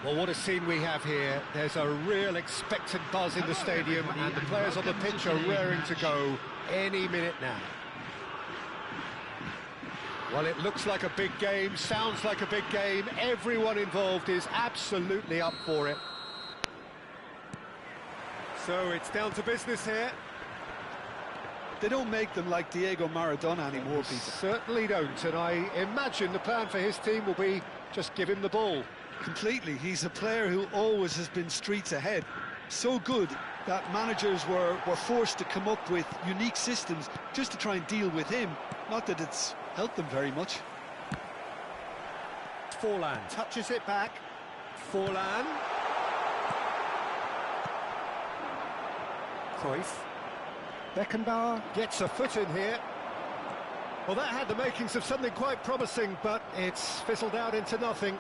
Well, what a scene we have here. There's a real expectant buzz in the stadium, and the players on the pitch are raring to go any minute now. Well, it looks like a big game, sounds like a big game. Everyone involved is absolutely up for it. So it's down to business here. They don't make them like Diego Maradona anymore, Peter. Certainly don't, and I imagine the plan for his team will be just give him the ball. Completely. He's a player who always has been streets ahead. So good that managers were forced to come up with unique systems just to try and deal with him. Not that it's helped them very much. Forlan touches it back. Forlan. Cruyff. Beckenbauer gets a foot in here. Well, that had the makings of something quite promising, but it's fizzled out into nothing.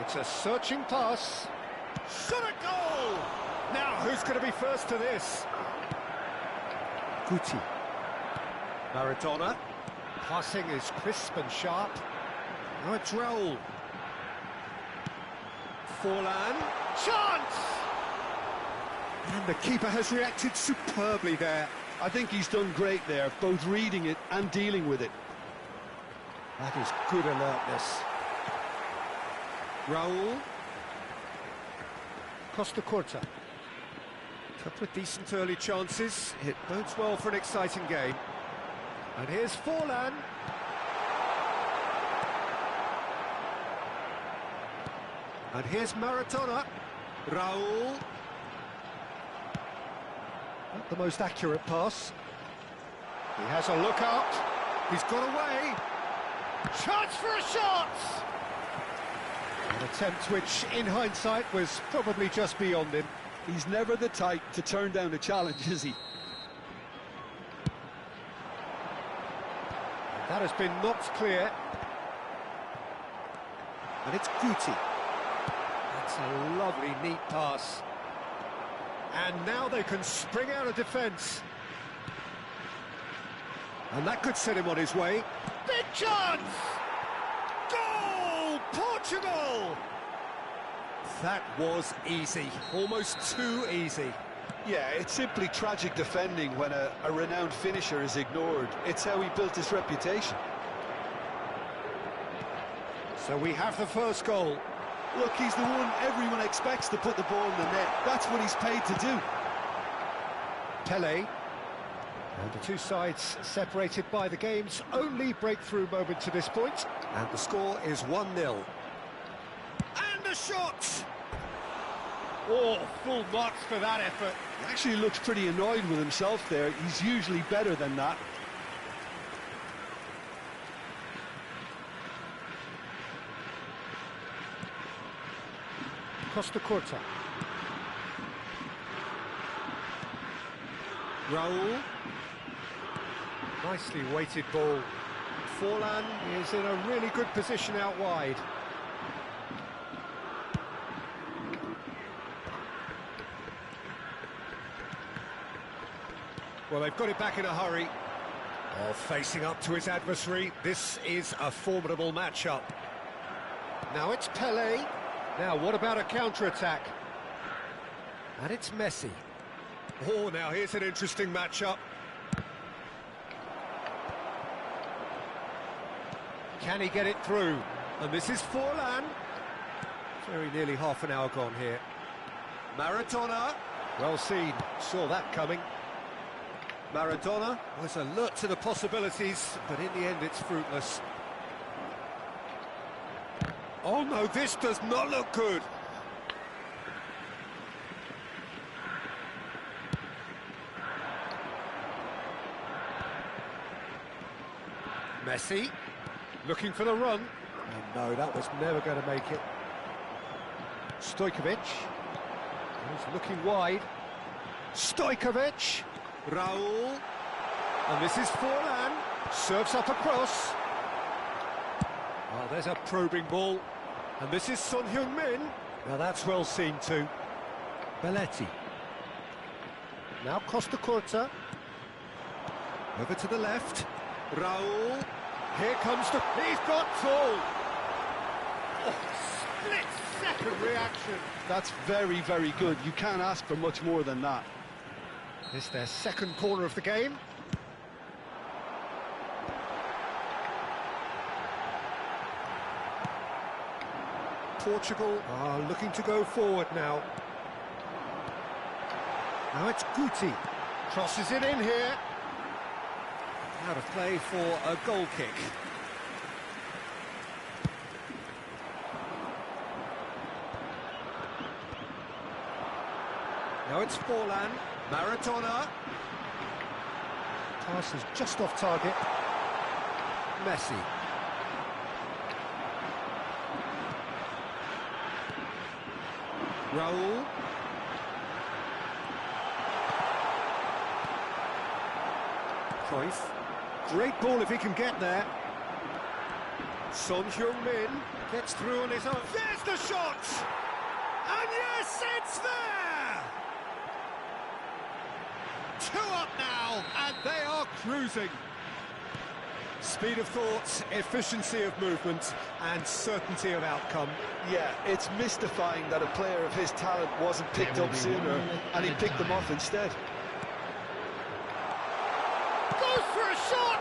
It's a searching pass. Shot a goal! Now, who's going to be first to this? Guti. Maradona. Passing is crisp and sharp. Now it's Raul. Forlan. Chance! And the keeper has reacted superbly there. I think he's done great there, both reading it and dealing with it. That is good alertness. Raul. Costa Corta. Couple of decent early chances. It bodes well for an exciting game. And here's Forlan. And here's Maradona. Raul. Not the most accurate pass. He has a look out. He's got away. Chance for a shot! An attempt which, in hindsight, was probably just beyond him. He's never the type to turn down a challenge, is he? That has been knocked clear. And it's Guti. That's a lovely, neat pass. And now they can spring out of defence. And that could set him on his way. Big chance! Goal! Portugal! That was easy. Almost too easy. Yeah, it's simply tragic defending when a renowned finisher is ignored. It's how he built his reputation. So we have the first goal. Look, he's the one everyone expects to put the ball in the net. That's what he's paid to do. Pele. And the two sides separated by the game's only breakthrough moment to this point. And the score is 1-0. And a shot! Oh, full marks for that effort. He actually looks pretty annoyed with himself there. He's usually better than that. Costa Curta. Raul. Nicely weighted ball. Forlan is in a really good position out wide. Well, they've got it back in a hurry. Oh, facing up to his adversary. This is a formidable matchup. Now it's Pelé. Now, what about a counter-attack? And it's Messi. Oh, now here's an interesting matchup. Can he get it through? And this is Forlan. Very nearly half an hour gone here. Maradona. Well seen. Saw that coming. Maradona was alert to the possibilities, but in the end it's fruitless. Oh no, this does not look good. Messi, looking for the run. And no, that was never going to make it. Stojkovic, he's looking wide. Stojkovic, Raul, and this is Forlan, serves up across. Oh, there's a probing ball, and this is Son Heung-min. Now that's well seen too. Belletti. Now Costa Curta. Over to the left. Raul. Here comes the... He's got full! Oh, split-second reaction. That's very, very good. You can't ask for much more than that. It's their second corner of the game. Portugal are looking to go forward now. Now it's Guti. Crosses it in here. Out of play for a goal kick. Now it's Forlan. Maradona. Pass is just off target. Messi. Raul. Cruyff. Great ball if he can get there. Son Heung-min gets through on his own. There's the shot! And yes, it's there! 2 up now, and they are cruising. Speed of thought, efficiency of movement, and certainty of outcome. Yeah, it's mystifying that a player of his talent wasn't picked up sooner, and he picked them off instead. Goes for a shot!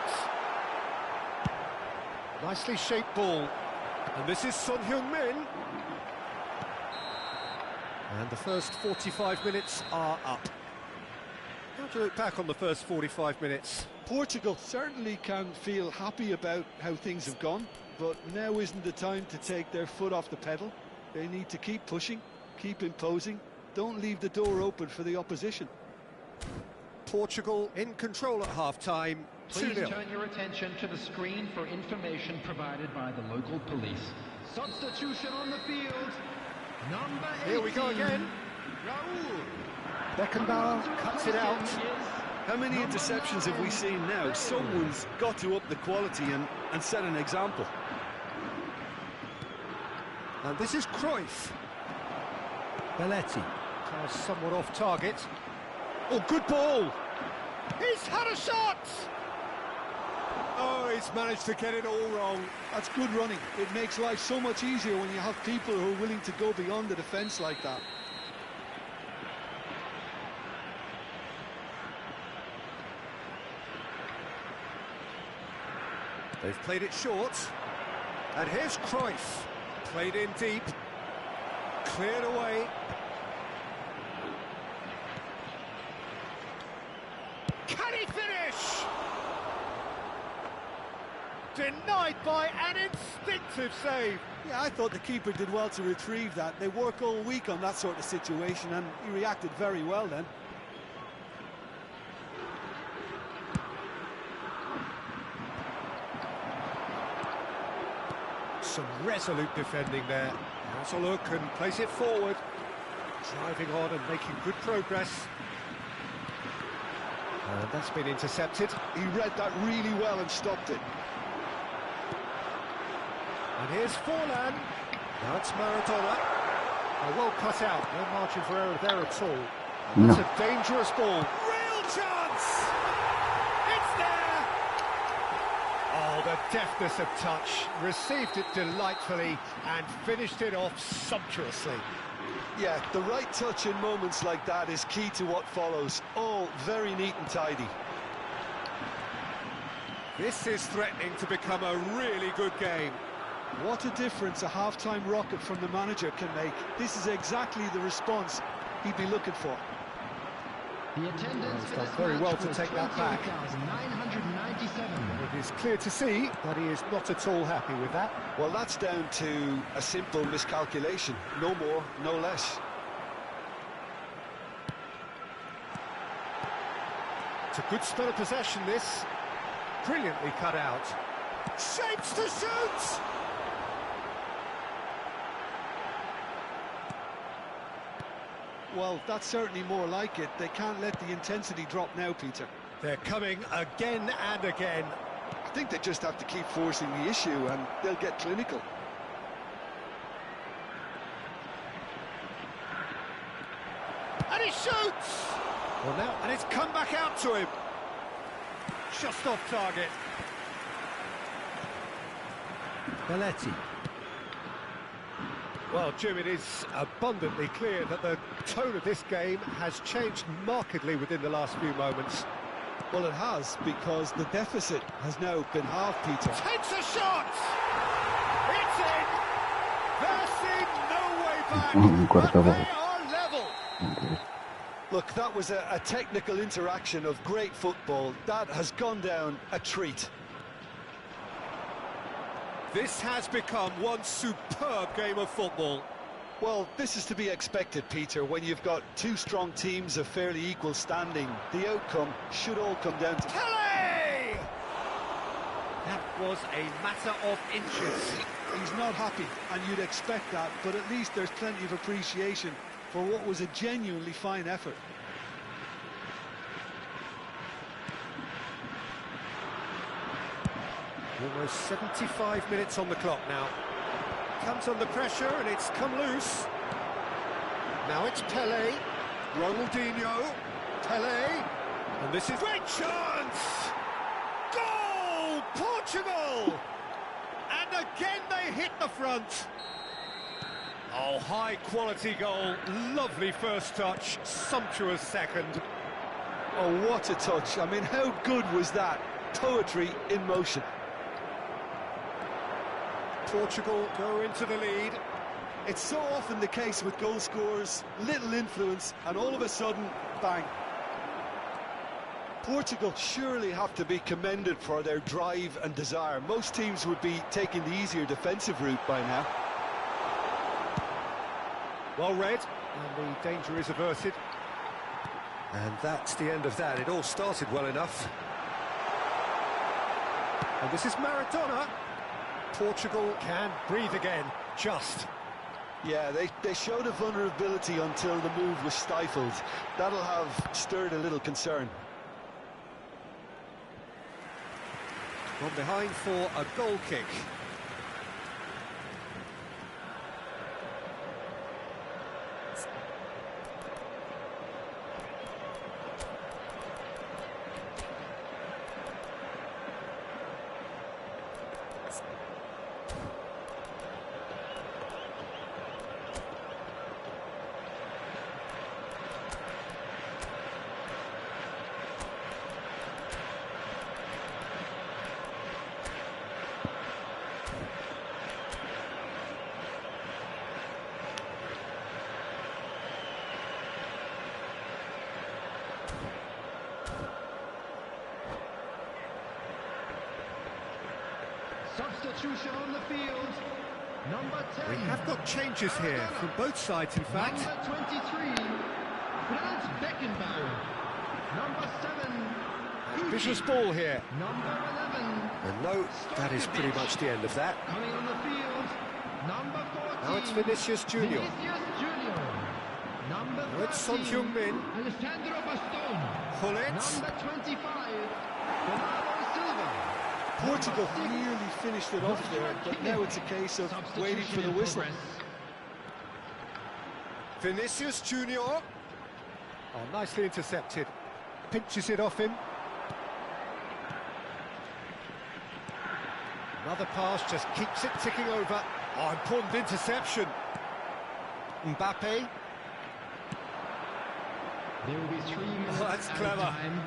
Nicely shaped ball. And this is Son Heung-min. And the first 45 minutes are up. How do you look back on the first 45 minutes? Portugal certainly can feel happy about how things have gone, but now isn't the time to take their foot off the pedal. They need to keep pushing, keep imposing, don't leave the door open for the opposition. Portugal in control at half-time. Please 2-0. turn your attention to the screen for information provided by the local police. Substitution on the field. Number 18. Here we go again. Raul. Beckenbauer cuts it out. How many interceptions have we seen now? Someone's got to up the quality and set an example. And this is Cruyff. Belletti. Pass somewhat off target. Oh, good ball! He's had a shot! Oh, he's managed to get it all wrong. That's good running. It makes life so much easier when you have people who are willing to go beyond the defence like that. They've played it short. And here's Cruyff. Played in deep. Cleared away. Can he finish? Denied by an instinctive save. Yeah, I thought the keeper did well to retrieve that. They work all week on that sort of situation, and he reacted very well then. Some resolute defending there. Has a look and plays it forward. Driving on and making good progress. And that's been intercepted. He read that really well and stopped it. And here's Forlan. Now it's Maradona. Well cut out, no margin for error there at all. And that's a dangerous ball. Real chance! It's there! Oh, the deftness of touch. Received it delightfully and finished it off sumptuously. Yeah, the right touch in moments like that is key to what follows. All very neat and tidy. This is threatening to become a really good game. What a difference a half-time rocket from the manager can make. This is exactly the response he'd be looking for. The attendance He's for done this very match well to was take that back. 28,997. It is clear to see that he is not at all happy with that. Well, that's down to a simple miscalculation. No more, no less. It's a good spell of possession, this. Brilliantly cut out. Shapes to shoot! Well, that's certainly more like it. They can't let the intensity drop now, Peter. They're coming again and again. I think they just have to keep forcing the issue and they'll get clinical. And he shoots! Well now, and it's come back out to him. Just off target. Belletti. Well, Jim, it is abundantly clear that the tone of this game has changed markedly within the last few moments. Well, it has, because the deficit has now been halved, Peter. Takes a shot! It's in! They're seen no way back, but they are level! Look, that was a technical interaction of great football. That has gone down a treat. This has become one superb game of football. Well, this is to be expected, Peter, when you've got two strong teams of fairly equal standing. The outcome should all come down to... Pele! That was a matter of inches. He's not happy, and you'd expect that, but at least there's plenty of appreciation for what was a genuinely fine effort. Almost 75 minutes on the clock now. Comes under pressure and it's come loose. Now it's Pele, Ronaldinho, Pele, and this is great chance! Goal! Portugal! And again they hit the front. Oh, high quality goal, lovely first touch, sumptuous second. Oh, what a touch. I mean, how good was that? Poetry in motion. Portugal go into the lead. It's so often the case with goal scorers, little influence, and all of a sudden, bang. Portugal surely have to be commended for their drive and desire. Most teams would be taking the easier defensive route by now. Well read, and the danger is averted. And that's the end of that. It all started well enough. And this is Maradona. Portugal can breathe again, just. Yeah, they showed a vulnerability until the move was stifled. That'll have stirred a little concern. From behind for a goal kick. Substitution on the field. Number 10. We have got changes here from both sides, in fact. Number 23. Franz Beckenbauer. Number 7. Vicious ball here. Number 11. And no, that is pretty much the end of that. Coming on the field. Number 14. Now it's Vinicius Junior. Vinicius Junior. Number Now it's Son 13, Heung-min. Alessandro Bastoni. Pull it. Number 25, Bernardo Silva. Portugal nearly finished it off there, but now it's a case of waiting for the whistle. Vinicius Junior. Oh, nicely intercepted. Pinches it off him. Another pass just keeps it ticking over. Oh, important interception. Mbappe. There will be 3 minutes That's at a clever. time.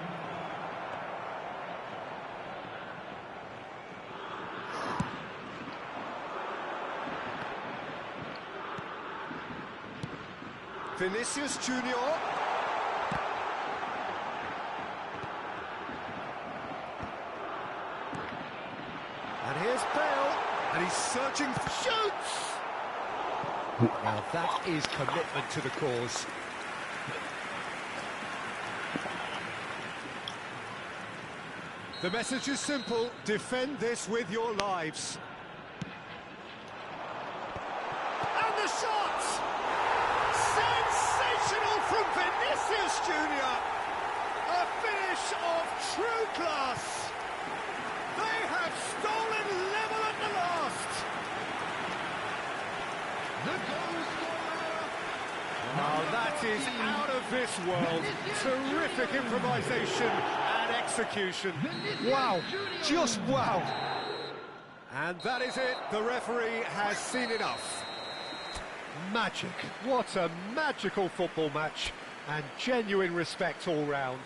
Vinicius Junior. And here's Bale, and he's searching for shoots. Now that is commitment to the cause. The message is simple: defend this with your lives. And the shot! Sensational from Vinicius Junior. A finish of true class. They have stolen level at the last. The goal scorer. Oh, that is out of this world. Terrific improvisation and execution. Wow, just wow. And that is it. The referee has seen enough. Magic. What a magical football match. And genuine respect all round.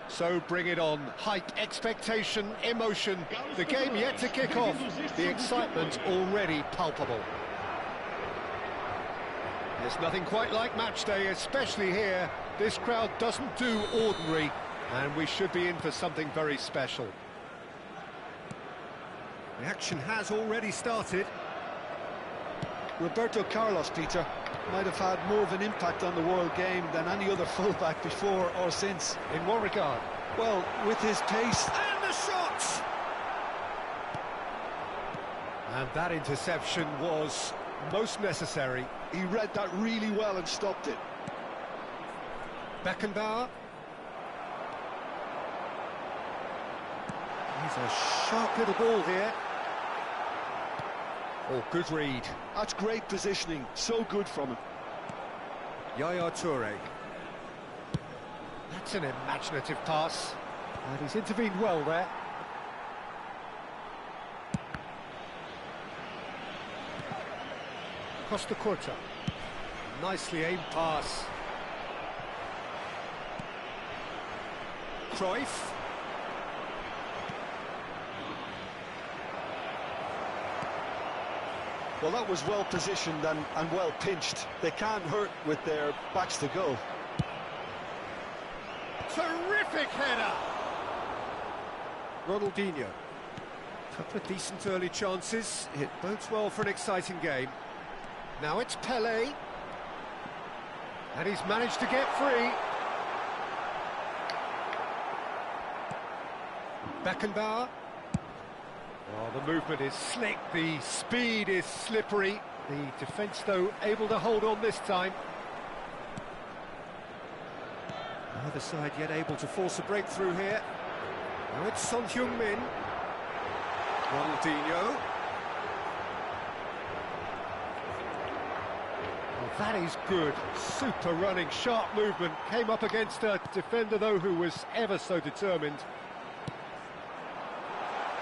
So bring it on. Hype, expectation, emotion. The game yet to kick off. The excitement already palpable. There's nothing quite like match day, especially here. This crowd doesn't do ordinary, and we should be in for something very special. The action has already started. Roberto Carlos, Peter, might have had more of an impact on the world game than any other fullback before or since. In what regard? Well, with his pace. And the shot! And that interception was most necessary. He read that really well and stopped it. Beckenbauer. He's a sharp little ball here. Oh, good read. That's great positioning, so good from him. Yaya Toure. That's an imaginative pass. And he's intervened well there. Costa Curta. Nicely aimed pass. Cruyff. Well, that was well positioned and well pinched. They can't hurt with their backs to goal. Terrific header! Ronaldinho. Couple of decent early chances. It bodes well for an exciting game. Now it's Pelé. And he's managed to get free. Beckenbauer. Oh, the movement is slick, the speed is slippery. The defence, though, able to hold on this time. Neither side yet able to force a breakthrough here. Now it's Son Heung-min. Ronaldinho. Well, that is good. Super running, sharp movement. Came up against a defender, though, who was ever so determined.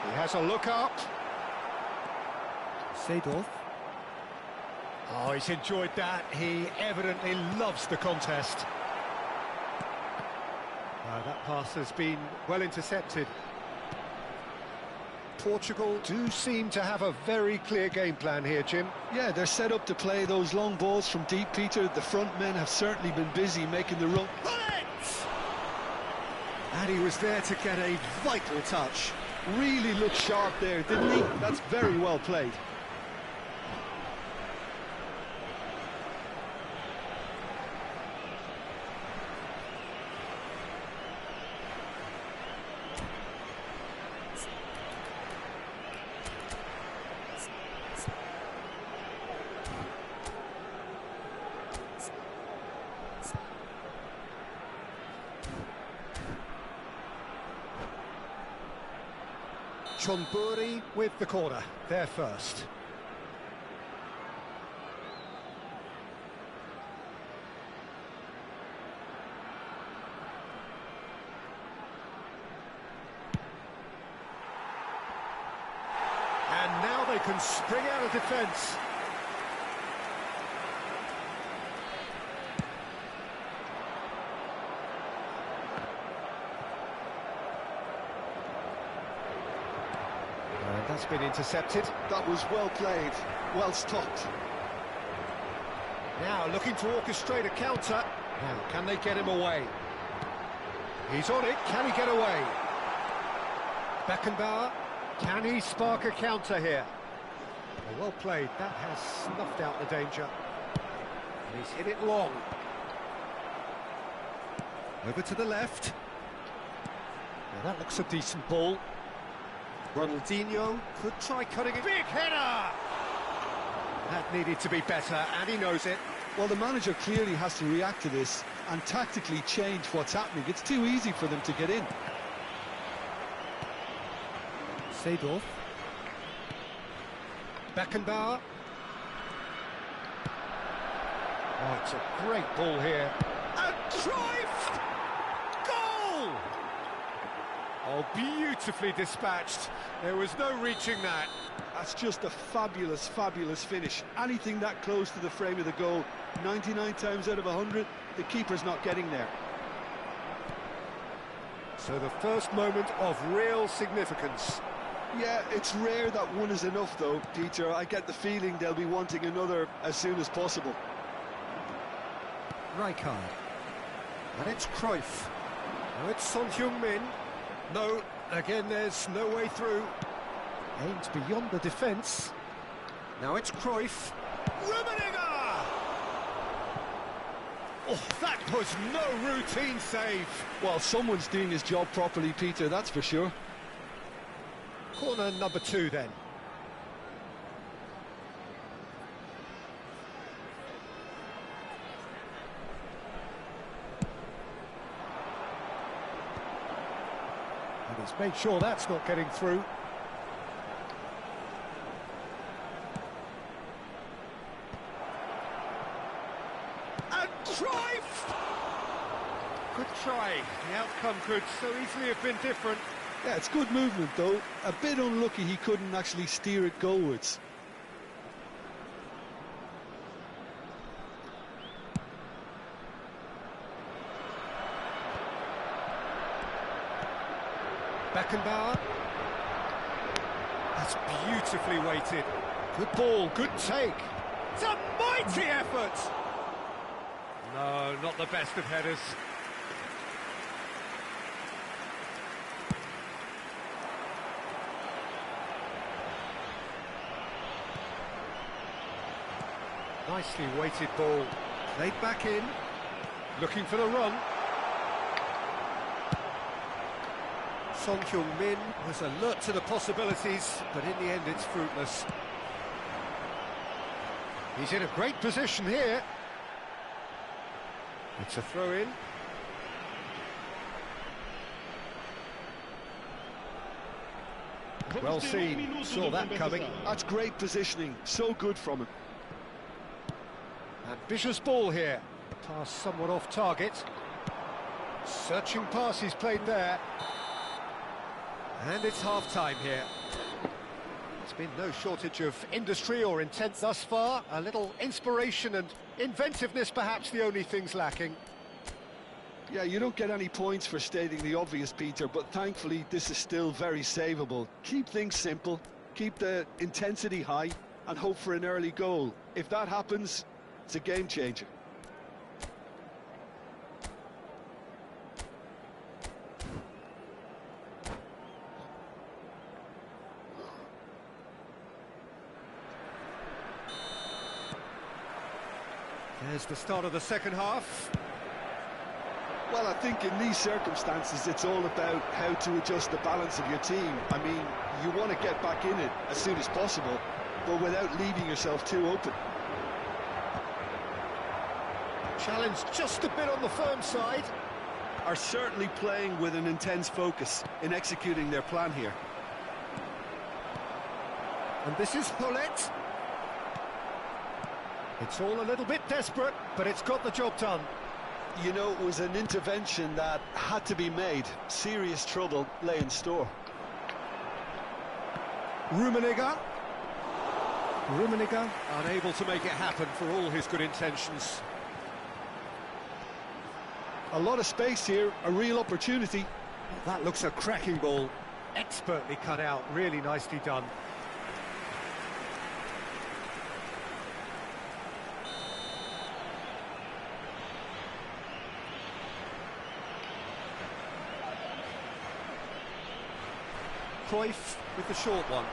He has a look up. Seedorf. Oh, he's enjoyed that. He evidently loves the contest. That pass has been well intercepted. Portugal do seem to have a very clear game plan here, Jim. Yeah, they're set up to play those long balls from deep, Peter. The front men have certainly been busy making the run. And he was there to get a vital touch. Really looked sharp there, didn't he? That's very well played. Chonburi with the corner, there first. And now they can spring out of defence. That's been intercepted. That was well played, well stopped. Now looking to orchestrate a counter. Now, can they get him away? He's on it, can he get away? Beckenbauer, can he spark a counter here? Well played, that has snuffed out the danger. And he's hit it long. Over to the left. Now that looks a decent ball. Ronaldinho could try cutting it. Big header! That needed to be better, and he knows it. Well, the manager clearly has to react to this and tactically change what's happening. It's too easy for them to get in. Seedorf. Beckenbauer. Oh, it's a great ball here. And Cruyff! Goal! Oh, beautifully dispatched. There was no reaching that. That's just a fabulous, fabulous finish. Anything that close to the frame of the goal, 99 times out of 100, the keeper's not getting there. So the first moment of real significance. Yeah, it's rare that one is enough, though, Peter. I get the feeling they'll be wanting another as soon as possible. Rijkaard. And it's Cruyff. Now it's Son Heung-min. No, again, there's no way through. Aimed beyond the defence. Now it's Cruyff. Rummenigge! Oh, that was no routine save. Well, someone's doing his job properly, Peter, that's for sure. Corner number 2, then. And he's made sure that's not getting through. And Cruyff! Good try. The outcome could so easily have been different. Yeah, it's good movement though. A bit unlucky he couldn't actually steer it goalwards. Beckenbauer. That's beautifully weighted. Good ball, good take. It's a mighty effort! No, not the best of headers. Nicely weighted ball. Played back in. Looking for the run. Son Heung-min was alert to the possibilities, but in the end it's fruitless. He's in a great position here. It's a throw-in. Well seen, saw that coming. That's great positioning, so good from him. Ambitious ball here. Pass somewhat off target. Searching pass he's played there. And it's half-time here. There's been no shortage of industry or intent thus far. A little inspiration and inventiveness, perhaps the only things lacking. Yeah, you don't get any points for stating the obvious, Peter, but thankfully this is still very savable. Keep things simple, keep the intensity high, and hope for an early goal. If that happens, it's a game changer. There's the start of the second half. Well, I think in these circumstances it's all about how to adjust the balance of your team. I mean, you want to get back in it as soon as possible, but without leaving yourself too open. Challenge just a bit on the firm side. Are certainly playing with an intense focus in executing their plan here. And this is Hullet. It's all a little bit desperate, but it's got the job done. You know, it was an intervention that had to be made. Serious trouble lay in store. Rummenigge, unable to make it happen for all his good intentions. A lot of space here, a real opportunity. That looks a cracking ball. Expertly cut out, really nicely done. Cruyff with the short one.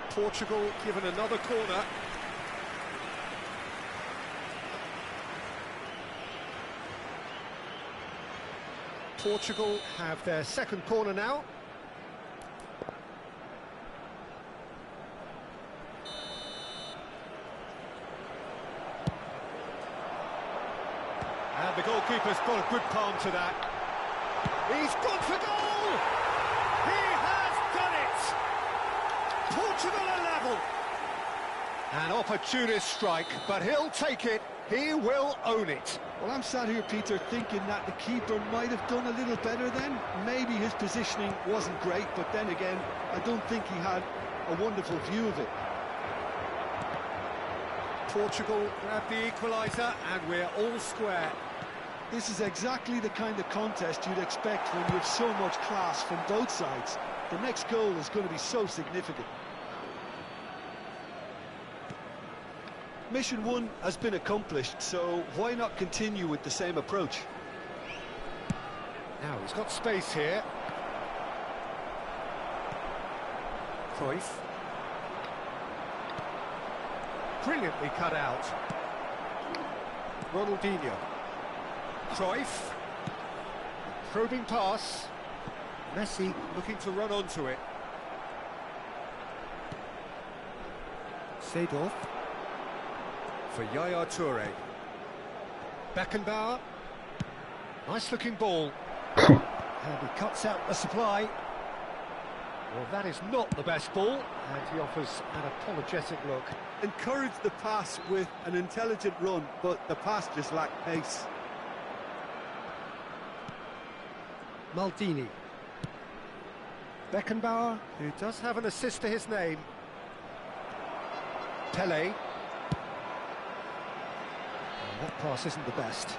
Portugal given another corner. Portugal have their second corner now. And the goalkeeper's got a good palm to that. He's gone for goal! He has done it! Portugal are level. An opportunist strike, but he'll take it. He will own it. Well, I'm sat here, Peter, thinking that the keeper might have done a little better then. Maybe his positioning wasn't great, but then again, I don't think he had a wonderful view of it. Portugal grab the equaliser, and we're all square. This is exactly the kind of contest you'd expect when you have so much class from both sides. The next goal is going to be so significant. Mission 1 has been accomplished, so why not continue with the same approach? Now he's got space here. Cruyff. Brilliantly cut out. Ronaldinho. Cruyff. Probing pass. Messi looking to run onto it. Seedorf. For Yaya Toure. Beckenbauer. Nice looking ball. And he cuts out the supply. Well, that is not the best ball, and he offers an apologetic look. Encourage the pass with an intelligent run, but the pass just lacked pace. Maldini. Beckenbauer, who does have an assist to his name. Pele. Oh, that pass isn't the best.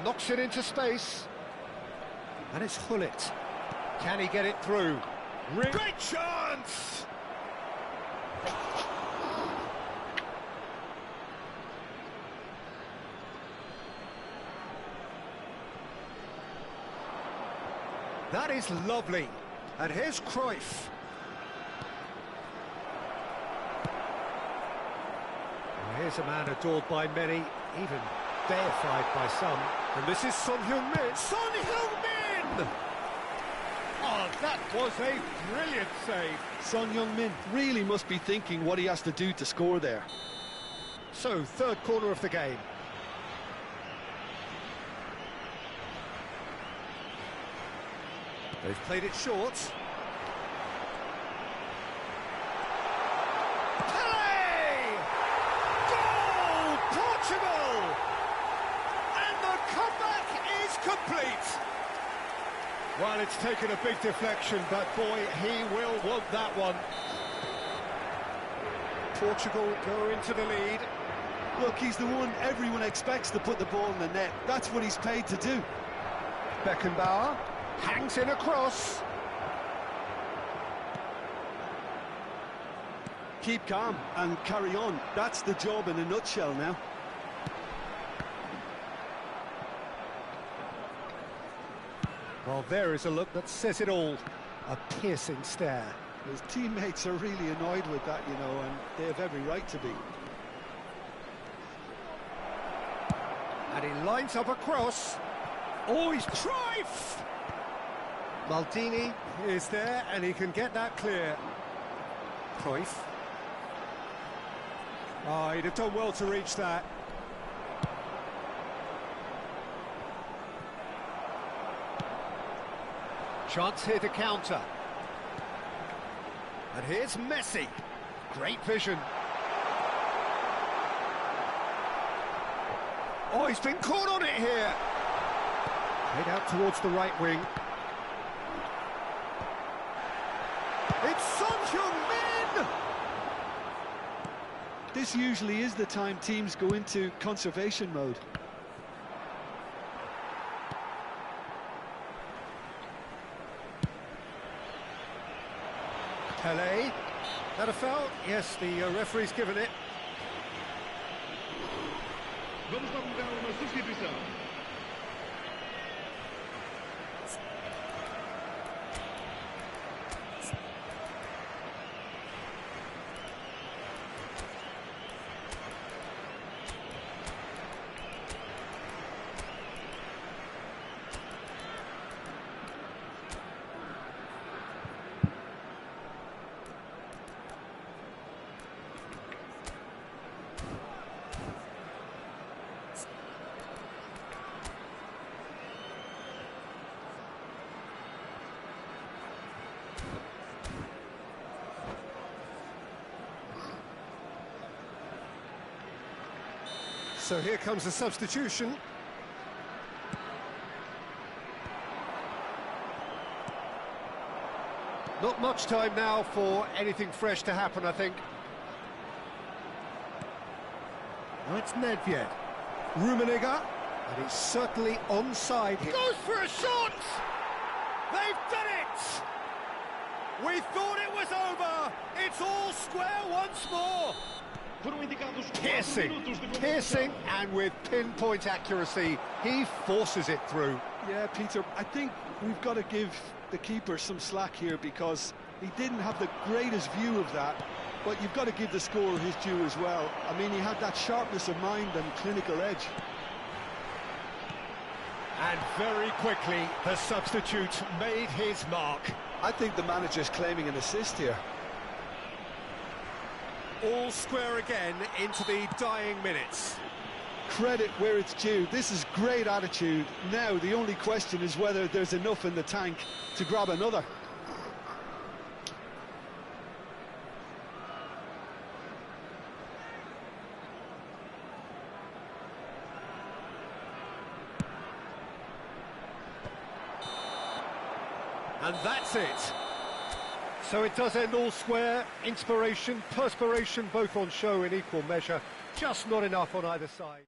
Knocks it into space. And it's Hullet. Can he get it through? Great chance! That is lovely. And here's Cruyff. Well, here's a man adored by many, even deified by some. And this is Son Heung-min. Son Heung-min! Oh, that was a brilliant save. Son Heung-min really must be thinking what he has to do to score there. So, third corner of the game. They've played it short. Pele! Goal! Portugal! And the comeback is complete. Well, it's taken a big deflection, but boy, he will want that one. Portugal go into the lead. Look, he's the one everyone expects to put the ball in the net. That's what he's paid to do. Beckenbauer hangs in a cross. Keep calm and carry on. That's the job in a nutshell now. Well, there is a look that says it all. A piercing stare. His teammates are really annoyed with that, you know, and they have every right to be. And he lines up a cross. Oh, he's Cruyff! Maldini is there, and he can get that clear. Cruyff. Oh, he'd have done well to reach that. Chance here to counter. And here's Messi. Great vision. Oh, he's been caught on it here. Played out towards the right wing. It's Son Heung-min! This usually is the time teams go into conservation mode. Pele. That a foul? Yes, the referee's given it. Vamos dar uma substituição. So here comes the substitution. Not much time now for anything fresh to happen, I think. Now it's Nedved. Rummenigge, and he's certainly onside. He goes for a shot! They've done it! We thought it was over! It's all square once more! Piercing, and with pinpoint accuracy, he forces it through. Yeah, Peter, I think we've got to give the keeper some slack here because he didn't have the greatest view of that, but you've got to give the scorer his due as well. I mean, he had that sharpness of mind and clinical edge. And very quickly, the substitute made his mark. I think the manager's claiming an assist here. All square again into the dying minutes. credit where it's due. This is great attitude. Now the only question is whether there's enough in the tank to grab another. And that's it. So it does end all square. Inspiration, perspiration, both on show in equal measure. Just not enough on either side.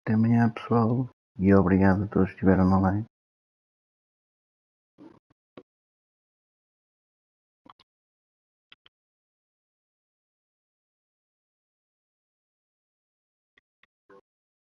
Até amanhã, pessoal. E obrigado a todos que estiveram online.